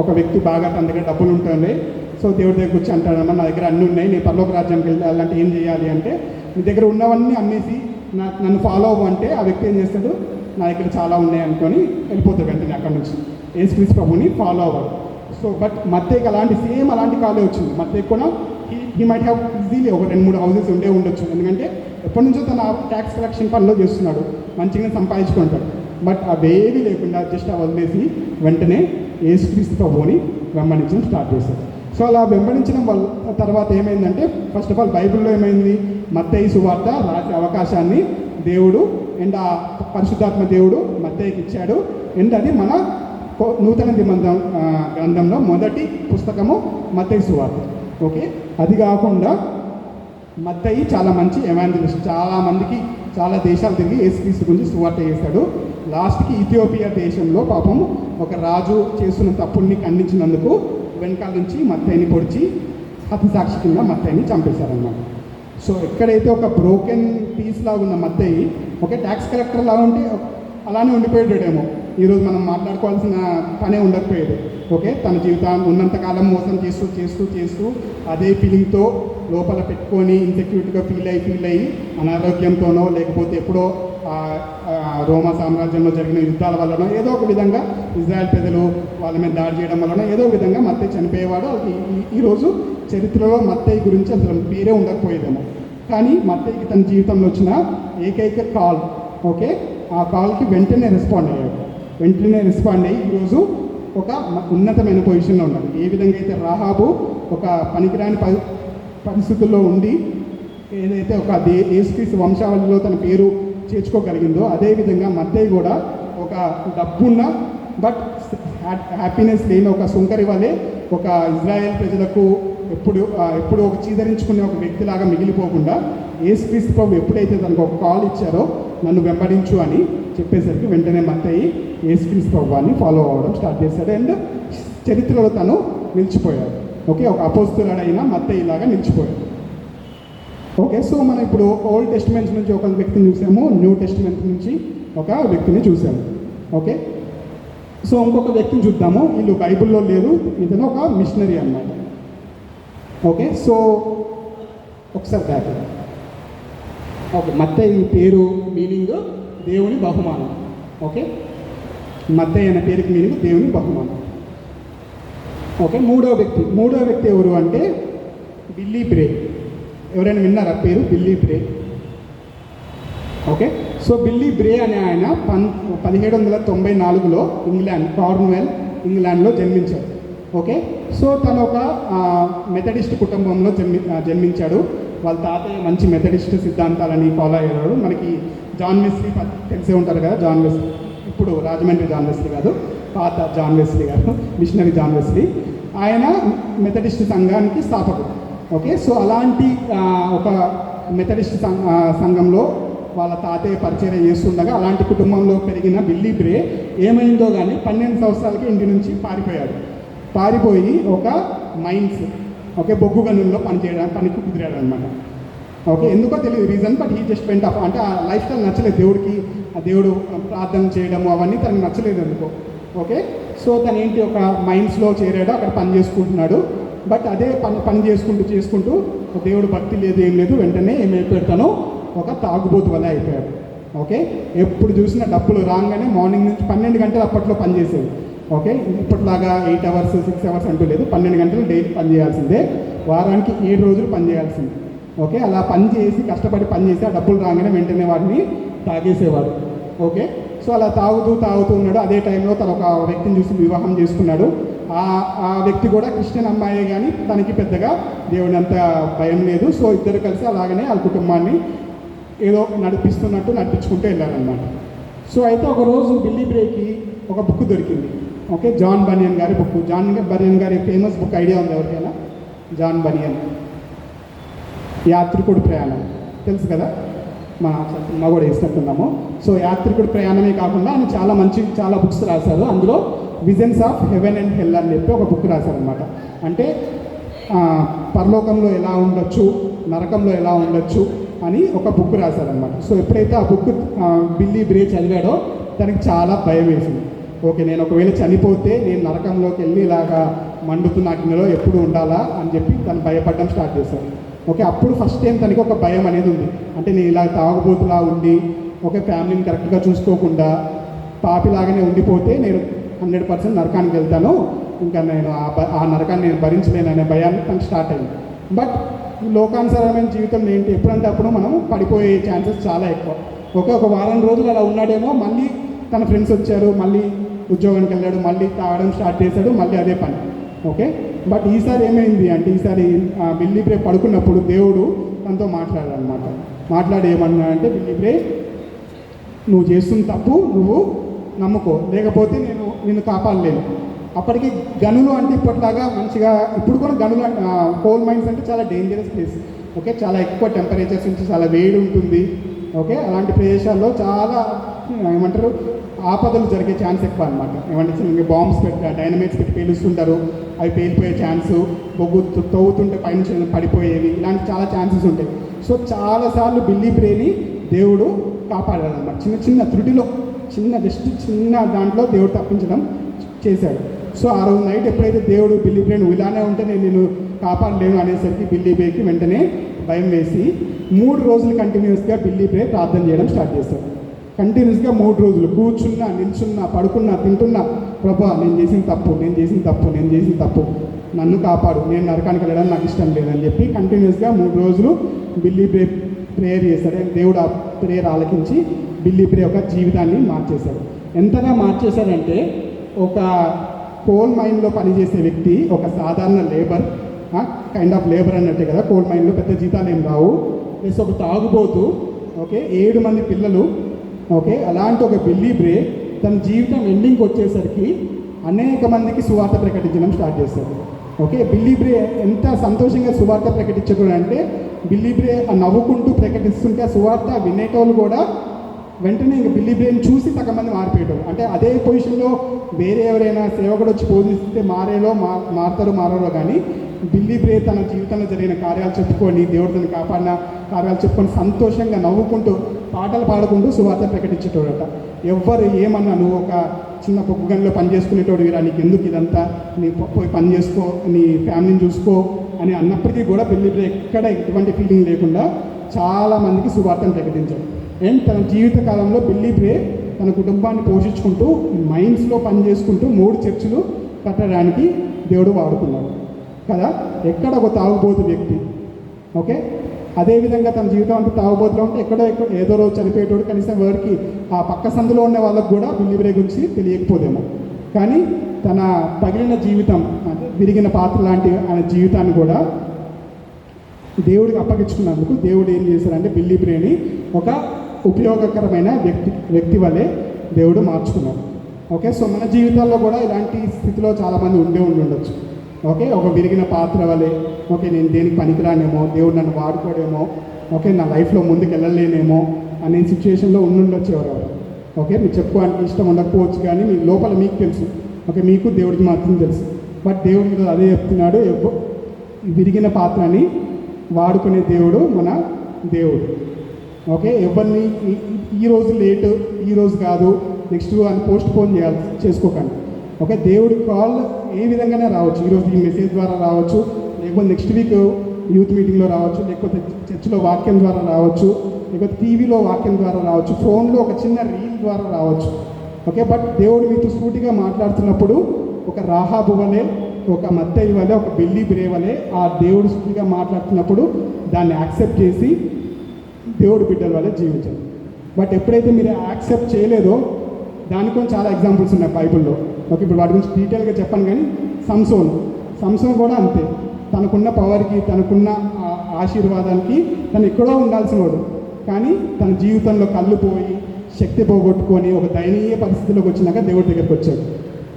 ఒక వ్యక్తి బాగా తన దగ్గర డబ్బులు ఉంటుంది. సో దేవుడి దగ్గర వచ్చి అంటాడమ్మా, నా దగ్గర అన్నీ ఉన్నాయి, నేను పరలోక రాజ్యానికి వెళ్ళాలంటే ఏం చేయాలి అంటే, నీ దగ్గర ఉన్నవన్నీ అమ్మేసి నన్ను ఫాలో అవ్వంటే ఆ వ్యక్తి ఏం చేస్తాడు, నా దగ్గర చాలా ఉన్నాయి అనుకొని వెళ్ళిపోతాడు వెంటనే అక్కడ నుంచి, యేసుక్రీస్తు ప్రభుని ఫాలో అవ్వడు. సో బట్ మత్తయికి అలాంటి కాలే వచ్చింది. మత్తయి కూడా హీ మైట్ హ్యావ్ ఈజీలీ ఒక 2-3 హౌసెస్ ఉండొచ్చు, ఎందుకంటే ఎప్పటి నుంచో తన ట్యాక్స్ కలెక్షన్ పనిలో చేస్తున్నాడు, మంచిగా సంపాదించుకుంటాడు. బట్ అవేవి లేకుండా జస్ట్ వదిలేసి వెంటనే యేసుక్రీస్తు ప్రభువుని వెంబడించడం స్టార్ట్ చేశాడు. సో అలా వెంబడించడం వల్ల తర్వాత ఏమైందంటే, ఫస్ట్ ఆఫ్ ఆల్ బైబిల్లో ఏమైంది, మత్తయి సువార్త రాసే అవకాశాన్ని దేవుడు అండ్ ఆ పరిశుద్ధాత్మ దేవుడు మత్తయికి ఇచ్చాడు. అండ్ అది మన నూతన నిబంధన గ్రంథంలో మొదటి పుస్తకము మత్తయి సువార్త. ఓకే, అది కాకుండా మత్తయి చాలా మంచి ఎవాంజలిస్ట్, చాలా దేశాలు తిరిగి యేసుక్రీస్తు గురించి సువార్త చేశాడు. లాస్ట్కి ఇథియోపియా దేశంలో పాపం ఒక రాజు చేస్తున్న తప్పుల్ని ఖండించినందుకు వెనకాల నుంచి మత్తయిని పొడిచి హతసాక్షి కింద మత్తయిని చంపేశారన్నమాట. సో ఎక్కడైతే ఒక బ్రోకెన్ పీస్ లాగా ఉన్న మత్తయి ఓకే ట్యాక్స్ కలెక్టర్ లాగా ఉంటే అలానే ఉండిపోయాడేమో, ఈరోజు మనం మాట్లాడుకోవాల్సిన పనే ఉండకపోయేది. ఓకే, తన జీవితాన్ని ఉన్నంతకాలం మోసం చేస్తూ అదే ఫీలింగ్తో లోపల పెట్టుకొని ఇన్సెక్యూరిటీగా ఫీల్ అయ్యి అనారోగ్యంతోనో లేకపోతే ఎప్పుడో రోమా సామ్రాజ్యంలో జరిగిన యుద్ధాల వల్లనో ఏదో ఒక విధంగా ఇజ్రాయెల్ ప్రజలు వాళ్ళ మీద దాడి చేయడం వలన ఏదో విధంగా మత్తయి చనిపోయేవాడు. ఈరోజు చరిత్రలో మత్తయి గురించి అసలు పేరే ఉండకపోయేదేమో. కానీ మత్తయికి తన జీవితంలో వచ్చిన ఏకైక కాల్, ఓకే, ఆ కాల్కి వెంటనే రెస్పాండ్ అయ్యాడు. ఈరోజు ఒక ఉన్నతమైన పొజిషన్లో ఉన్నాడు. ఏ విధంగా అయితే రాహాబు ఒక పనికిరాని పరిస్థితుల్లో ఉండి ఏదైతే ఒక యేసుక్రీస్తు వంశావళిలో తన పేరు చేర్చుకోగలిగిందో, అదేవిధంగా మత్తయి కూడా ఒక డబ్బున్న బట్ హ్యాపీనెస్ లేని ఒక సుంకరి వలె ఒక ఇజ్రాయెల్ ప్రజలకు ఎప్పుడు ఒక చీదరించుకునే ఒక వ్యక్తిలాగా మిగిలిపోకుండా యేసుక్రీస్తు ప్రభు ఎప్పుడైతే తనకు ఒక కాల్ ఇచ్చారో నన్ను వెంబడించు అని చెప్పేసరికి వెంటనే మత్తయి యేసుక్రీస్తు ప్రభువాన్ని ఫాలో అవ్వడం స్టార్ట్ చేశాడు. అండ్ చరిత్రలో తను నిలిచిపోయాడు. ఓకే, ఒక అపోస్తులుడైన మత్తయి లాగా నిలిచిపోయాడు. ఓకే, సో మనం ఇప్పుడు ఓల్డ్ టెస్టిమెంట్స్ నుంచి ఒక వ్యక్తిని చూసాము, న్యూ టెస్టిమెంట్ నుంచి ఒక వ్యక్తిని చూసాము. ఓకే, సో ఇంకొక వ్యక్తిని చూద్దాము. వీళ్ళు బైబిల్లో లేరు, ఇతను ఒక మిషనరీ అన్నమాట. ఓకే, సో ఒకసారి బ్యాక్. ఓకే, మత్తయి పేరు మీనింగ్ దేవుని బహుమానం. ఓకే, మత్తయి అనే పేరుకి మీనింగ్ దేవుని బహుమానం. ఓకే, మూడో వ్యక్తి ఎవరు అంటే బిల్లీ బ్రే. ఎవరైనా విన్నారా పేరు బిల్లీ బ్రే? ఓకే, సో బిల్లీ బ్రే అనే ఆయన 1794లో కార్న్వాల్ ఇంగ్లాండ్లో జన్మించాడు. ఓకే, సో తను ఒక మెథడిస్ట్ కుటుంబంలో జన్మించాడు. వాళ్ళ తాతయ్య మంచి మెథడిస్ట్ సిద్ధాంతాలని ఫాలో అయ్యాడు. మనకి జాన్ వెస్లీ తెలిసే ఉంటారు కదా, జాన్ వెస్లీ, ఇప్పుడు రాజమండ్రి జాన్ వెస్లీ కాదు, పాత జాన్ వెస్లీ గారు, మిషనరీ జాన్ వెస్లీ. ఆయన మెథడిస్ట్ సంఘానికి స్థాపకుడు. ఓకే, సో అలాంటి ఒక మెథడిస్ట్ సంఘంలో వాళ్ళ తాతయ్య పరిచయం చేస్తుండగా అలాంటి కుటుంబంలో పెరిగిన బిల్లీ బ్రే ఏమైందో కానీ 12 సంవత్సరాలకి ఇంటి నుంచి పారిపోయాడు. పారిపోయి ఒక మైన్స్ బొగ్గు గనుల్లో పనికి కుదిరాడు అనమాట. ఎందుకో తెలియదు reason, but he just went off. అంటే ఆ లైఫ్ స్టైల్ నచ్చలేదు దేవుడికి, ఆ దేవుడు ప్రార్థన చేయడము అవన్నీ తనకు నచ్చలేదు ఎందుకో. సో తను ఏంటి ఒక మైన్స్లో చేరాడు, అక్కడ పని చేసుకుంటున్నాడు. బట్ అదే పని చేసుకుంటూ దేవుడు భక్తి లేదు ఏం లేదు, వెంటనే ఏమైపోయాడు, ఒక తాగుబోతు వల్ల అయిపోయాడు. ఎప్పుడు చూసినా డబ్బులు రాగానే మార్నింగ్ నుంచి 12 గంటలు అప్పట్లో పని చేసేది. ఇప్పటిలాగా 8 అవర్స్ 6 అవర్స్ అంటూ లేదు, 12 గంటలు డైలీ పని చేయాల్సిందే, వారానికి 7 రోజులు పని చేయాల్సిందే. అలా పని చేసి కష్టపడి పని చేసి ఆ డబ్బులు రాగానే వెంటనే వాటిని తాగేసేవాడు. సో అలా తాగుతూ ఉన్నాడు. అదే టైంలో తను ఒక వ్యక్తిని చూసి వివాహం చేసుకున్నాడు. ఆ వ్యక్తి కూడా క్రిస్టియన్ అమ్మాయే, కానీ తనకి పెద్దగా దేవుని అంత భయం లేదు. సో ఇద్దరు కలిసి అలాగనే వాళ్ళ కుటుంబాన్ని ఏదో నడిపించుకుంటూ వెళ్ళారనమాట. సో అయితే ఒకరోజు బిల్లీ బ్రేకి ఒక బుక్ దొరికింది. జాన్ బనియన్ గారి బుక్. జాన్ బనియన్ గారి ఫేమస్ బుక్ ఐడియా ఉంది ఎవరికైనా? జాన్ బనియన్ యాత్రికుడు ప్రయాణం తెలుసు కదా, మా కూడా వేసినట్టున్నాము. సో యాత్రికుడు ప్రయాణమే కాకుండా ఆయన చాలా బుక్స్ రాశారు. అందులో visions of heaven and hell అని చెప్పి ఒక బుక్ రాశారనమాట. అంటే పరలోకంలో ఎలా ఉండొచ్చు, నరకంలో ఎలా ఉండొచ్చు అని ఒక బుక్ రాశారనమాట. సో ఎప్పుడైతే ఆ బుక్ బిల్లీ బ్రే చదివాడో తనకి చాలా భయం వేసింది. నేను ఒకవేళ చనిపోతే నేను నరకంలోకి వెళ్ళి ఇలాగా మండుతున్న అగ్నిలో ఎప్పుడు ఉండాలా అని చెప్పి తను భయపడడం స్టార్ట్ చేశాడు. అప్పుడు ఫస్ట్ టైం తనకి ఒక భయం అనేది ఉంది. అంటే నేను ఇలా తాగుబోతులా ఉండి ఫ్యామిలీని కరెక్ట్గా చూసుకోకుండా పాపిలాగానే ఉండిపోతే నేను 100% నరకానికి వెళ్తాను, ఇంకా నేను ఆ నరకాన్ని నేను భరించలేననే భయాన్ని తనకు స్టార్ట్ అయింది. బట్ లోకానుసారమైన జీవితం ఏంటి, ఎప్పుడంటే అప్పుడు మనం పడిపోయే ఛాన్సెస్ చాలా ఎక్కువ. ఒక వారం రోజులు అలా ఉన్నాడేమో, మళ్ళీ తన ఫ్రెండ్స్ వచ్చారు, మళ్ళీ ఉద్యోగానికి వెళ్ళాడు, మళ్ళీ తాగడం స్టార్ట్ చేశాడు, మళ్ళీ అదే పని. బట్ ఈసారి ఏమైంది అంటే, ఈసారి బిల్లీ బ్రే పడుకున్నప్పుడు దేవుడు తనతో మాట్లాడాలన్నమాట. మాట్లాడి ఏమన్నా అంటే, బిల్లీ బ్రే నువ్వు చేస్తున్న తప్పు నువ్వు నమ్ముకో, లేకపోతే నేను నిన్ను కాపాడలేను. అప్పటికి గనులు అంటే ఇప్పటిలాగా మంచిగా, ఇప్పుడు కూడా గనులు కోల్ మైన్స్ అంటే చాలా డేంజరస్ ప్లేస్. చాలా ఎక్కువ టెంపరేచర్స్ నుంచి చాలా వేడి ఉంటుంది. అలాంటి ప్రదేశాల్లో చాలా ఏమంటారు ఆపదలు జరిగే ఛాన్స్ ఎక్కువ అనమాట. ఏమంటే బాంబ్స్ డైనమైట్స్ పెట్టి పేలుస్తుంటారు, అవి పేలిపోయే ఛాన్సు, బొగ్గు తవ్వుతుంటే పైనుంచి పడిపోయేవి, ఇలాంటి చాలా ఛాన్సెస్ ఉంటాయి. సో చాలాసార్లు బిల్లీ బ్రేని దేవుడు కాపాడాడనమాట. చిన్న త్రుటిలో చిన్న దాంట్లో దేవుడు తప్పించడం చేశాడు. సో ఆ రోజు నైట్ ఎప్పుడైతే దేవుడు బిల్లీ బ్రే నువ్వు ఇలానే ఉంటే నేను కాపాడలేను అనేసరికి బిల్లీ బ్రేకి వెంటనే భయం వేసి 3 రోజులు కంటిన్యూస్గా బిల్లీ బ్రే ప్రార్థన చేయడం స్టార్ట్ చేశాడు. కంటిన్యూస్గా 3 రోజులు కూర్చున్నా, నిల్చున్నా, పడుకున్నా, తింటున్నా, ప్రభా నేను చేసిన తప్పు, నన్ను కాపాడు, నేను నరకానికి వెళ్ళడం నాకు ఇష్టం లేదని చెప్పి కంటిన్యూస్గా 3 రోజులు బిల్లీ బ్రే ప్రేయర్ చేశాడు. దేవుడు ఆ ప్రేయర్ ఆలకించి బిల్లీ బ్రే ఒక జీవితాన్ని మార్చేశాడు. ఎంతగా మార్చేశాడంటే, ఒక కోల్ మైన్లో పనిచేసే వ్యక్తి, ఒక సాధారణ లేబర్, కైండ్ ఆఫ్ లేబర్ అన్నట్టే కదా, కోల్ మైన్లో పెద్ద జీతాలు ఏం రావు, ప్లస్ ఒక తాగుబోతు, 7 మంది పిల్లలు, అలాంటి ఒక బిల్లీ బ్రే తన జీవితం ఎండింగ్కి వచ్చేసరికి అనేక మందికి సువార్త ప్రకటించడం స్టార్ట్ చేశాడు. బిల్లీ బ్రే ఎంత సంతోషంగా సువార్త ప్రకటించడం అంటే, బిల్లీ బ్రే నవ్వుకుంటూ ప్రకటిస్తుంటే ఆ సువార్త వినేటోళ్ళు కూడా వెంటనే ఇంక బిల్లీ బ్రేని చూసి తగ్గమంది మారిపోయేటోళ్ళు. అంటే అదే పొజిషన్లో వేరే ఎవరైనా సేవకుడు వచ్చి బోధిస్తే మారో కానీ బిల్లీ బ్రే తన జీవితంలో జరిగిన కార్యాలు చెప్పుకొని, దేవుడు తను కాపాడిన కార్యాలు చెప్పుకొని సంతోషంగా నవ్వుకుంటూ పాటలు పాడుకుంటూ సువార్త ప్రకటించేటోడట. ఎవ్వరు ఏమన్నా నువ్వు ఒక చిన్న బొగ్గు గనిలో పని చేసుకునేటోడు వీరా, నీకు ఎందుకు ఇదంతా, నీ పోయి పని చేసుకో, నీ ఫ్యామిలీని చూసుకో అని అన్నప్పటికీ కూడా బిల్లీ బ్రే ఎక్కడ ఎటువంటి ఫీలింగ్ లేకుండా చాలామందికి సువార్తను ప్రకటించాడు. అండ్ తన జీవిత కాలంలో బిల్లీ బ్రే తన కుటుంబాన్ని పోషించుకుంటూ మైన్స్లో పని చేసుకుంటూ 3 చర్చిలు కట్టడానికి దేవుడు వాడుకున్నాడు కదా. ఎక్కడ ఒక తాగుబోతు వ్యక్తి, అదేవిధంగా తన జీవితం అంతా తాగుబోతులో ఉంటే ఎక్కడో ఏదో రోజు చనిపోయేటోడు, కనీసం వారికి ఆ పక్క సందులో ఉన్న వాళ్ళకు కూడా బిల్లీ బ్రే గురించి తెలియకపోదేమో. కానీ తన పగిలిన జీవితం, అంటే విరిగిన పాత్ర లాంటి ఆయన జీవితాన్ని కూడా దేవుడికి అప్పగించుకున్నందుకు దేవుడు ఏం చేశారంటే బిల్లీ బ్రేని ఒక ఉపయోగకరమైన వ్యక్తి వలె దేవుడు మార్చుకున్నాడు. సో మన జీవితాల్లో కూడా ఇలాంటి స్థితిలో చాలామంది ఉండొచ్చు. ఒక విరిగిన పాత్ర వలె, నేను దేనికి పనికిరానేమో, దేవుడు నన్ను వాడుకోడేమో, నా లైఫ్లో ముందుకు వెళ్ళలేనేమో అనే సిచ్యువేషన్లో ఉండుండొచ్చు ఎవరెవరు. ఓకే, మీరు చెప్పుకోవడానికి ఇష్టం ఉండకపోవచ్చు, కానీ మీ లోపల మీకు తెలుసు. ఓకే, మీకు దేవుడికి మాత్రం తెలుసు. బట్ దేవుడు ఈరోజు అదే చెప్తున్నాడు, విరిగిన పాత్రని వాడుకునే దేవుడు మన దేవుడు. ఓకే, ఎవరిని ఈరోజు లేటు, ఈరోజు కాదు, నెక్స్ట్ అని పోస్ట్ పోన్ చేసుకోకండి. ఓకే, దేవుడి కాల్ ఏ విధంగానే రావచ్చు. ఈరోజు ఈ మెసేజ్ ద్వారా రావచ్చు, లేకపోతే నెక్స్ట్ వీక్ యూత్ మీటింగ్లో రావచ్చు, లేకపోతే చర్చిలో వాక్యం ద్వారా రావచ్చు, లేకపోతే టీవీలో వాక్యం ద్వారా రావచ్చు, ఫోన్లో ఒక చిన్న రీల్ ద్వారా రావచ్చు. ఓకే, బట్ దేవుడు మీతో సూటిగా మాట్లాడుతున్నప్పుడు ఒక రాహాబు వలె, ఒక మత్తయి వలె, ఒక బెల్లి బ్రే వలె ఆ దేవుడు సూటిగా మాట్లాడుతున్నప్పుడు దాన్ని యాక్సెప్ట్ చేసి దేవుడు బిడ్డల వల్ల జీవించాలి. బట్ ఎప్పుడైతే మీరు యాక్సెప్ట్ చేయలేదో దానికి చాలా ఎగ్జాంపుల్స్ ఉన్నాయి బైబిల్లో. ఓకే, ఇప్పుడు వాటి గురించి డీటెయిల్గా చెప్పాను, కానీ సంసోన్ కూడా అంతే. తనకున్న పవర్కి, తనకున్న ఆశీర్వాదానికి తను ఎక్కడో ఉండాల్సిన వాడు, కానీ తన జీవితంలో కళ్ళు పోయి శక్తి పోగొట్టుకొని ఒక దయనీయ పరిస్థితిలోకి వచ్చినాక దేవుడి దగ్గరికి వచ్చాడు.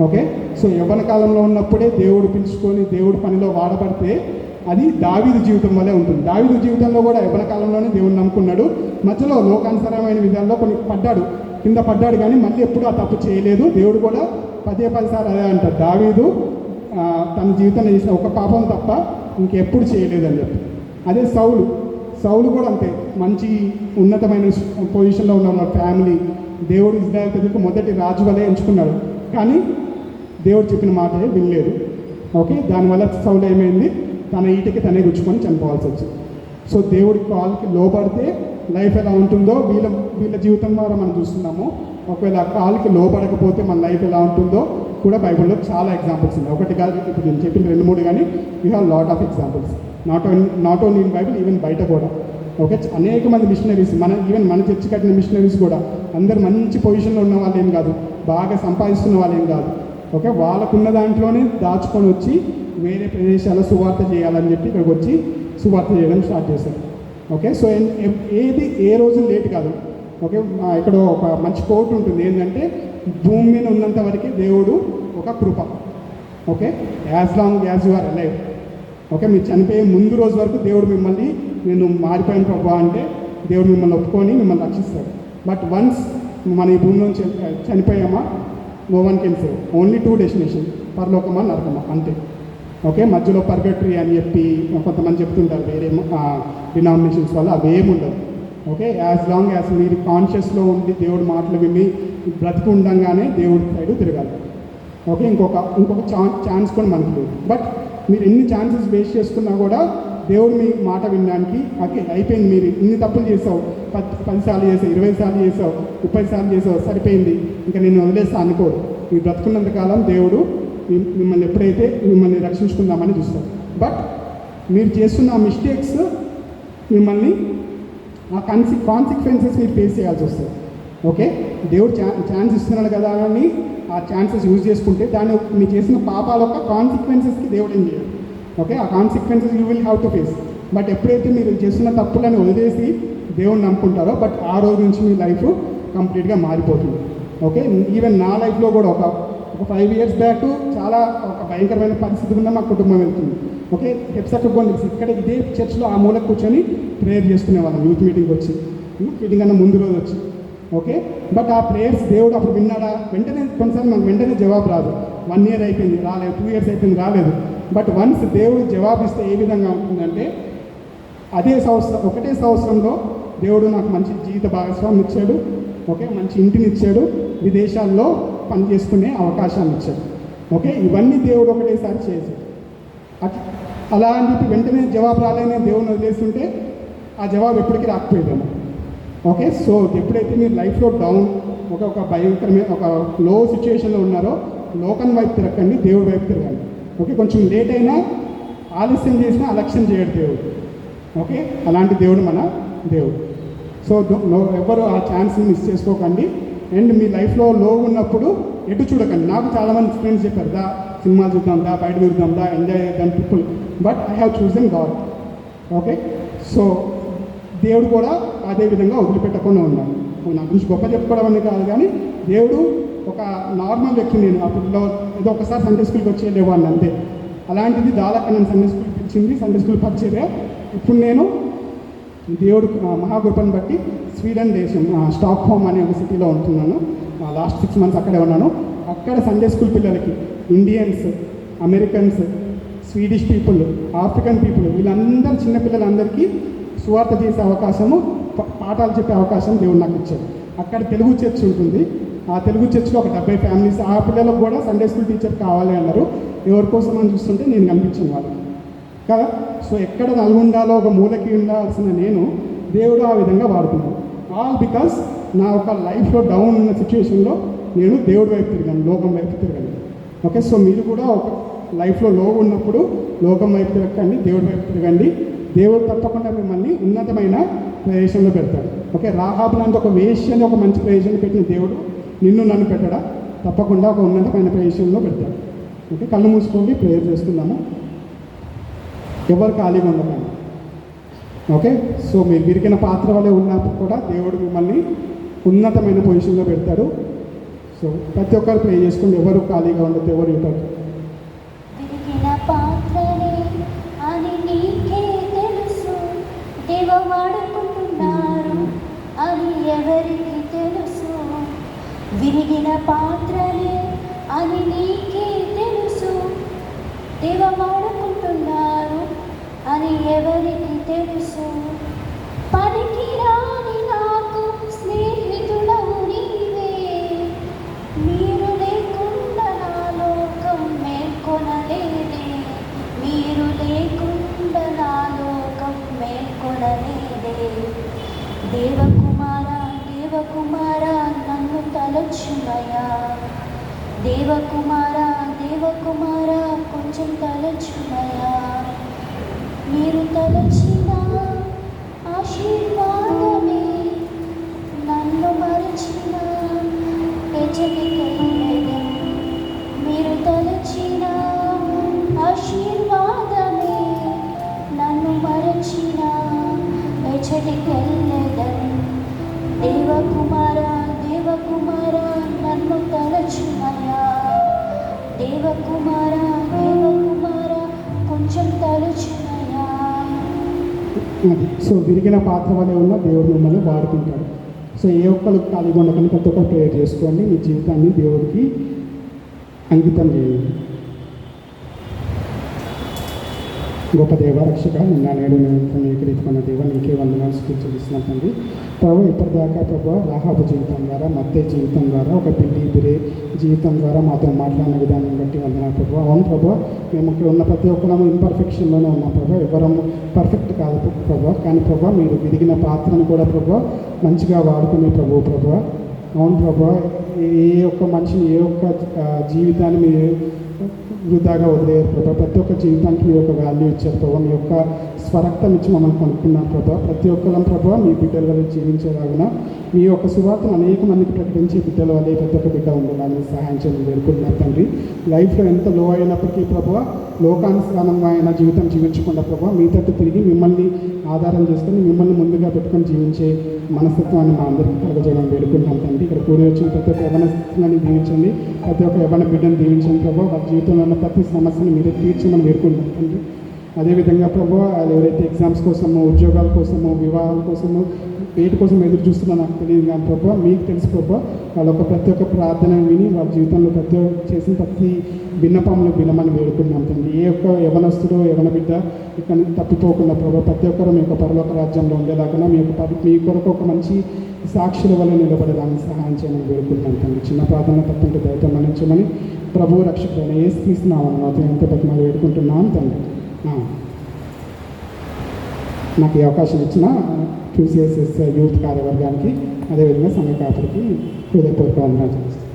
ఓకే, సో యవ్వన కాలంలో ఉన్నప్పుడే దేవుడు పిలుచుకొని దేవుడి పనిలో వాడబడితే అది దావీదు జీవితం వల్లే ఉంటుంది. దావీదు జీవితంలో కూడా యవ్వన కాలంలోనే దేవుడిని నమ్ముకున్నాడు. మధ్యలో లోకానుసరమైన విధాల్లో కొన్ని కింద పడ్డాడు, కానీ మళ్ళీ ఎప్పుడు ఆ తప్పు చేయలేదు. దేవుడు కూడా 10 సార్లు అదే అంటారు, దావీదు తన జీవితంలో చేసిన ఒక పాపం తప్ప ఇంకెప్పుడు చేయలేదని చెప్పి. అదే సౌలు కూడా అంతే, మంచి ఉన్నతమైన పొజిషన్లో ఉన్న ఫ్యామిలీ, దేవుడు ఇజ్రాయెల్ ప్రజలకు మొదటి రాజు వలె ఎంచుకున్నాడు, కానీ దేవుడు చెప్పిన మాట వినలేదు. ఓకే, దానివల్ల సౌలు ఏమైంది, తన ఈటికి తనే గుచ్చుకొని చనిపోవాల్సి వచ్చింది. సో దేవుడి కాల్కి లోపడితే లైఫ్ ఎలా ఉంటుందో వీళ్ళ జీవితం ద్వారా మనం చూస్తున్నాము. ఒకవేళ కాల్కి లోపడకపోతే మన లైఫ్ ఎలా ఉంటుందో కూడా బైబిల్లో చాలా ఎగ్జాంపుల్స్ ఉన్నాయి. ఒకటి కాదు, ఇప్పుడు నేను చెప్పిన 2-3, కానీ we have lot of examples. Not only in Bible, even బయట కూడా. ఓకే, అనేక మంది మిషనరీస్, ఈవెన్ మన చర్చి కట్టిన మిషనరీస్ కూడా అందరు మంచి పొజిషన్లో ఉన్న వాళ్ళు ఏం కాదు, బాగా సంపాదిస్తున్న వాళ్ళు ఏం కాదు. ఓకే, వాళ్ళకున్న దాంట్లోనే దాచుకొని వచ్చి వేరే ప్రదేశాల్లో సువార్త చేయాలని చెప్పి ఇక్కడికి వచ్చి సువార్త చేయడం స్టార్ట్ చేశారు. ఓకే, సో ఏ రోజు లేట్ కాదు. ఓకే, ఇక్కడ ఒక మంచి కోట్ ఉంటుంది, ఏంటంటే భూమి మీద ఉన్నంత వరకే దేవుడు ఒక కృప. Okay, as long as you are alive. Okay, మీరు చనిపోయే ముందు రోజు వరకు దేవుడు మిమ్మల్ని, నేను మారిపోయిన ప్రభు అంటే దేవుడు మిమ్మల్ని ఒప్పుకొని మిమ్మల్ని రక్షిస్తాడు. బట్ వన్స్ మన ఈ భూమి నుంచి చనిపోయామా, no one can save. Only 2 destination, పరలోకమా నరకమా, అంతే. ఓకే, మధ్యలో పర్గటరీ అని చెప్పి కొంతమంది చెప్తుంటారు వేరే డినామినేషన్స్ వల్ల, అవేమి ఉండదు. ఓకే, యాజ్ లాంగ్ యాజ్ మీరు కాన్షియస్లో ఉండి దేవుడు మాటలు విని బ్రతికి ఉండంగానే దేవుడి సైడు తిరగాలి. ఓకే, ఇంకొక ఛాన్స్ కూడా మనకి లేదు. బట్ మీరు ఎన్ని ఛాన్సెస్ వేస్ట్ చేసుకున్నా కూడా దేవుడు మీ మాట వినడానికి, ఓకే అయిపోయింది, మీరు ఇన్ని తప్పులు చేసావు, 10 సార్లు చేసావు, 20 సార్లు చేసావు, 30 సార్లు చేసావు, సరిపోయింది, ఇంకా నేను వదిలేస్తా అనుకోడు. మీరు బ్రతుకున్నంత కాలం దేవుడు మిమ్మల్ని ఎప్పుడైతే మిమ్మల్ని రక్షించుకుందామని చూస్తారు. బట్ మీరు చేస్తున్న మిస్టేక్స్ మిమ్మల్ని ఆ కాన్సిక్వెన్సెస్ మీరు ఫేస్ చేయాల్సి వస్తుంది. ఓకే, దేవుడు ఛాన్స్ ఇస్తున్నాడు కదా అని ఆ ఛాన్సెస్ యూజ్ చేసుకుంటే దాన్ని మీరు చేసిన పాపాల యొక్క కాన్సిక్వెన్సెస్కి దేవుడు ఏం చేయాలి. ఓకే, ఆ consequences you will have to face. But ఎప్పుడైతే మీరు చేస్తున్న తప్పులను వదిలేసి దేవుడిని నమ్ముకుంటారో, బట్ ఆ రోజు నుంచి మీ లైఫ్ కంప్లీట్గా మారిపోతుంది. ఓకే, ఈవెన్ నా లైఫ్లో కూడా ఒక 5 years బ్యాక్ చాలా ఒక భయంకరమైన పరిస్థితి ఉన్న మా కుటుంబం వెళ్తుంది. ఓకే, హెప్సట్టుకొని ఇక్కడ ఇదే చర్చ్లో ఆ మూలకు కూర్చొని ప్రేయర్ చేసుకునే వాళ్ళం, యూత్ మీటింగ్కి వచ్చి, యూత్ మీటింగ్ అన్న ముందు రోజు వచ్చి. ఓకే, బట్ ఆ ప్రేయర్స్ దేవుడు అప్పుడు విన్నాడా, వెంటనే కొన్నిసార్లు మనకు వెంటనే జవాబు రాదు. 1 year అయిపోయింది రాలేదు, 2 years అయిపోయింది రాలేదు. బట్ వన్స్ దేవుడు జవాబిస్తే ఏ విధంగా ఉంటుందంటే, ఒకటే సంవత్సరంలో దేవుడు నాకు మంచి జీవిత భాగస్వామిని ఇచ్చాడు. ఓకే, మంచి ఇంటిని ఇచ్చాడు, విదేశాల్లో పని చేసుకునే అవకాశాన్ని ఇచ్చాడు. ఓకే, ఇవన్నీ దేవుడు ఒకటేసారి చేశాడు. అలా అని చెప్పి వెంటనే జవాబు రాలేని దేవుని వదిలేస్తుంటే ఆ జవాబు ఎప్పటికీ రాకపోయేదేమో. ఓకే, సో ఎప్పుడైతే మీరు లైఫ్లో డౌన్, ఒక భయంకరమైన ఒక లో సిచ్యువేషన్లో ఉన్నారో, లోకం వైపు తిరగండి, దేవుడి వైపు తిరగండి. ఓకే, కొంచెం లేట్ అయినా, ఆలస్యం చేసినా అలక్ష్యం చేయడు దేవుడు. ఓకే, అలాంటి దేవుడు మన దేవుడు. సో ఎవరు ఆ ఛాన్స్ని మిస్ చేసుకోకండి. అండ్ మీ లైఫ్లో లో ఉన్నప్పుడు ఎటు చూడకండి. నాకు చాలామంది ఫ్రెండ్స్ చెప్పారు, దా సినిమా చూద్దాం, దా బయట తిరుగుదాం, దా ఎంజాయ్ చేద్దాం people. But I have chosen God. Okay, so దేవుడు కూడా అదే విధంగా వదిలిపెట్టకుండా ఉన్నాడు. నా గురించి గొప్ప చెప్పుకోవడం అని కాదు, కానీ దేవుడు ఒక నార్మల్ వ్యక్తి. నేను అప్పట్లో ఏదో ఒకసారి సండే స్కూల్కి వచ్చి వెళ్ళేవాడిని అంతే. అలాంటిది దాదాపు నన్ను సండే స్కూల్కి ఇచ్చింది, సండే స్కూల్ పరిచర్య. ఇప్పుడు నేను దేవుడు మహాకృపను బట్టి స్వీడన్ దేశం స్టాక్ హోమ్ అనే ఒక సిటీలో ఉంటున్నాను. లాస్ట్ 6 months అక్కడే ఉన్నాను. అక్కడ సండే స్కూల్ పిల్లలకి Indians, Americans, Swedish people, African people, వీళ్ళందరూ చిన్నపిల్లలందరికీ సువార్త చేసే అవకాశము, పాఠాలు చెప్పే అవకాశం దేవుడు నాకు ఇచ్చాడు. అక్కడ తెలుగు చర్చ్ ఉంటుంది. ఆ తెలుగు చర్చ్లో ఒక 70 ఫ్యామిలీస్, ఆ పిల్లలకు కూడా సండే స్కూల్ టీచర్ కావాలి అన్నారు. ఎవరి కోసం అని చూస్తుంటే నేను కనిపించాను వాళ్ళకి కదా. సో ఎక్కడ నల్గొండలో ఒక మూలకి ఉండాల్సిన నేను దేవుడు ఆ విధంగా వాడుతున్నాను. ఆల్ బికాస్ నా ఒక లైఫ్లో డౌన్ ఉన్న సిచ్యువేషన్లో నేను దేవుడి వైపు తిరిగాను, లోకం వైపు తిరగాను. ఓకే, సో మీరు కూడా ఒక లైఫ్లో లో ఉన్నప్పుడు లోకం వైపు తిరగండి, దేవుడి వైపు తిరగండి. దేవుడు తప్పకుండా మిమ్మల్ని ఉన్నతమైన ప్రదేశంలో పెడతాడు. ఓకే, రాహాబు లాంటి ఒక వేష్యని ఒక మంచి ప్రదేశంలో పెట్టిన దేవుడు నిన్ను నన్ను పెట్టడా, తప్పకుండా ఒక ఉన్నతమైన ప్రదేశంలో పెడతాడు. ఓకే, కళ్ళు మూసుకోండి, ప్రేయర్ చేసుకుందాము. ఎవరు ఖాళీగా ఉండకండి. ఓకే, సో మీరు విరిగిన పాత్ర వల్లే ఉన్నప్పుడు కూడా దేవుడు మిమ్మల్ని ఉన్నతమైన పొజిషన్లో పెడతాడు. సో ప్రతి ఒక్కరు ప్రే చేసుకోండి, ఎవరు ఖాళీగా ఉండదు, ఎవరు ఇవ్వరు. విరిగిన పాత్రనే అని నీకే తెలుసు, దేవ వాడుకుంటున్నారు అని ఎవరికి తెలుసు. విరిగిన పాత్రనే అని నీకే తెలుసు, దేవ వాడుకుంటున్నారు అని ఎవరికి తెలుసు. పనికి రాని నాకు స్నేహితుడవు నీవే, మీరు లేకుండా నా లోకం మేల్కొనలేదే, మీరు లేకుండా నా లోకం మేల్కొనలేదే. దేవకుమారా దేవకుమారా నన్ను తలచుమయా, దేవకుమారా దేవకుమారా కొంచెం తలచుమయా. మీరు తలచిన ఆశీర్వాదమే నన్ను మరచిన ఎజగికెళ్ళెదె. మీరు తలచిన ఆశీర్వాదమే నన్ను మరచిన ఎజగికెళ్ళెదె. దేవకుమారా దేవకుమారా నన్ను తలచుమయా, దేవకుమారా దేవకుమారా కొంచెం తలచుమయా. అది సో విరిగిన పాత్ర వల్లే ఉన్న దేవుడు మిమ్మల్ని వాడుకుంటాడు. సో ఏ ఒక్కరు ఖాళీగా ఉండకుండా ప్రతి ఒక్కరు ప్రేయర్ చేసుకోండి, మీ జీవితాన్ని దేవుడికి అంకితం చేయండి. గొప్ప దేవ రక్షక, నిన్న నేడు నేను ఏకరీతికున్న దేవ నీకే వందనాలు స్తుతిస్తున్నాను తండ్రి. ప్రభు ఇప్పటిదాకా ప్రభు రాహాబు జీవితం ద్వారా, మత్తయి జీవితం ద్వారా, ఒక పిల్లి బిరే జీవితం ద్వారా మాతో మాట్లాడిన విధానం బట్టి వందనాలు ప్రభు. అవును ప్రభు, మేము ఇక్కడ ఉన్న ప్రతి ఒక్కరము ఇంపర్ఫెక్షన్లోనే ఉన్నాం ప్రభు, ఎవరము పర్ఫెక్ట్ కాదు ప్రభు. కానీ ప్రభు మీరు విరిగిన పాత్రను కూడా ప్రభు మంచిగా వాడుకునే ప్రభు. అవును ప్రభు, ఏ ఒక్క మనిషిని, ఏ ఒక్క జీవితాన్ని మీరు వృధాగా వదిలేరు ప్రభా. ప్రతి ఒక్క జీవితానికి మీ యొక్క వాల్యూ ఇచ్చారు ప్రభావ, మీ యొక్క స్వరక్తం ఇచ్చి మమ్మల్ని కనుక్కున్నాం ప్రభా. ప్రతి ఒక్కరం ప్రభావ మీ బిడ్డల వల్ల జీవించేలాగిన మీ యొక్క సువార్తను అనేక మందికి ప్రకటించే బిడ్డల వల్ల ప్రతి ఒక్క బిడ్డ ఉండేలాగా సహాయం చేయడం వేడుకుంటున్నారు తండ్రి. లైఫ్లో ఎంత లో అయినప్పటికీ ప్రభావ లోకానుసారమైన జీవితం జీవించకుండా ప్రభావ మీ తట్టు తిరిగి మిమ్మల్ని ఆధారం చేసుకొని మిమ్మల్ని ముందుగా పెట్టుకొని జీవించే మనస్తత్వాన్ని మా అందరికీ కలగజేయడం వేడుకుంటున్నాం తండ్రి. ఇక్కడ కూడి వచ్చిన ప్రతి ఒక్క యవన స్థితిని దీవించండి, ప్రతి ఒక్క యవన బిడ్డను దీవించండి ప్రభావ. వాళ్ళ జీవితంలో ఉన్న ప్రతి సమస్యను మీరే తీర్చమని వేడుకుంటున్నాం తండ్రి. అదేవిధంగా ప్రభావ వాళ్ళు ఎవరైతే ఎగ్జామ్స్ కోసము, ఉద్యోగాల కోసము, వివాహాల కోసము, వేటి కోసం ఎదురు చూస్తున్నా నాకు తెలియదు కానీ ప్రభావ మీకు తెలుసు ప్రభావ. వాళ్ళ ఒక ప్రతి ఒక్క ప్రార్థన విని వాళ్ళ జీవితంలో చేసిన ప్రతి విన్నపంలో వినమని వేడుకున్నాం తండ్రి. ఏ ఒక్క యవనస్తుడు, యవన బిడ్డ ఇక్కడ నుంచి తప్పిపోకుండా ప్రభావ ప్రతి ఒక్కరు మీ యొక్క పరలోక రాజ్యంలో ఉండేలాగా మీ కొరకు ఒక మంచి సాక్షుల వల్ల నిలబడేదాన్ని సహాయం చేయమని వేడుకుంటున్నాం తండ్రి. చిన్న ప్రార్థన తప్పంటే దయతో మన్నించమని ప్రభువు రక్షకుడైన యేసుక్రీస్తునామమున నాతో ఎంత బతిమాలి వేడుకుంటున్నాను తండ్రి. నాకు ఈ అవకాశం ఇచ్చిన QCSS యూత్ కార్యవర్గానికి, అదేవిధంగా సంఘ కాపురికి హృదయపూర్వక వందనాలు చేస్తాను.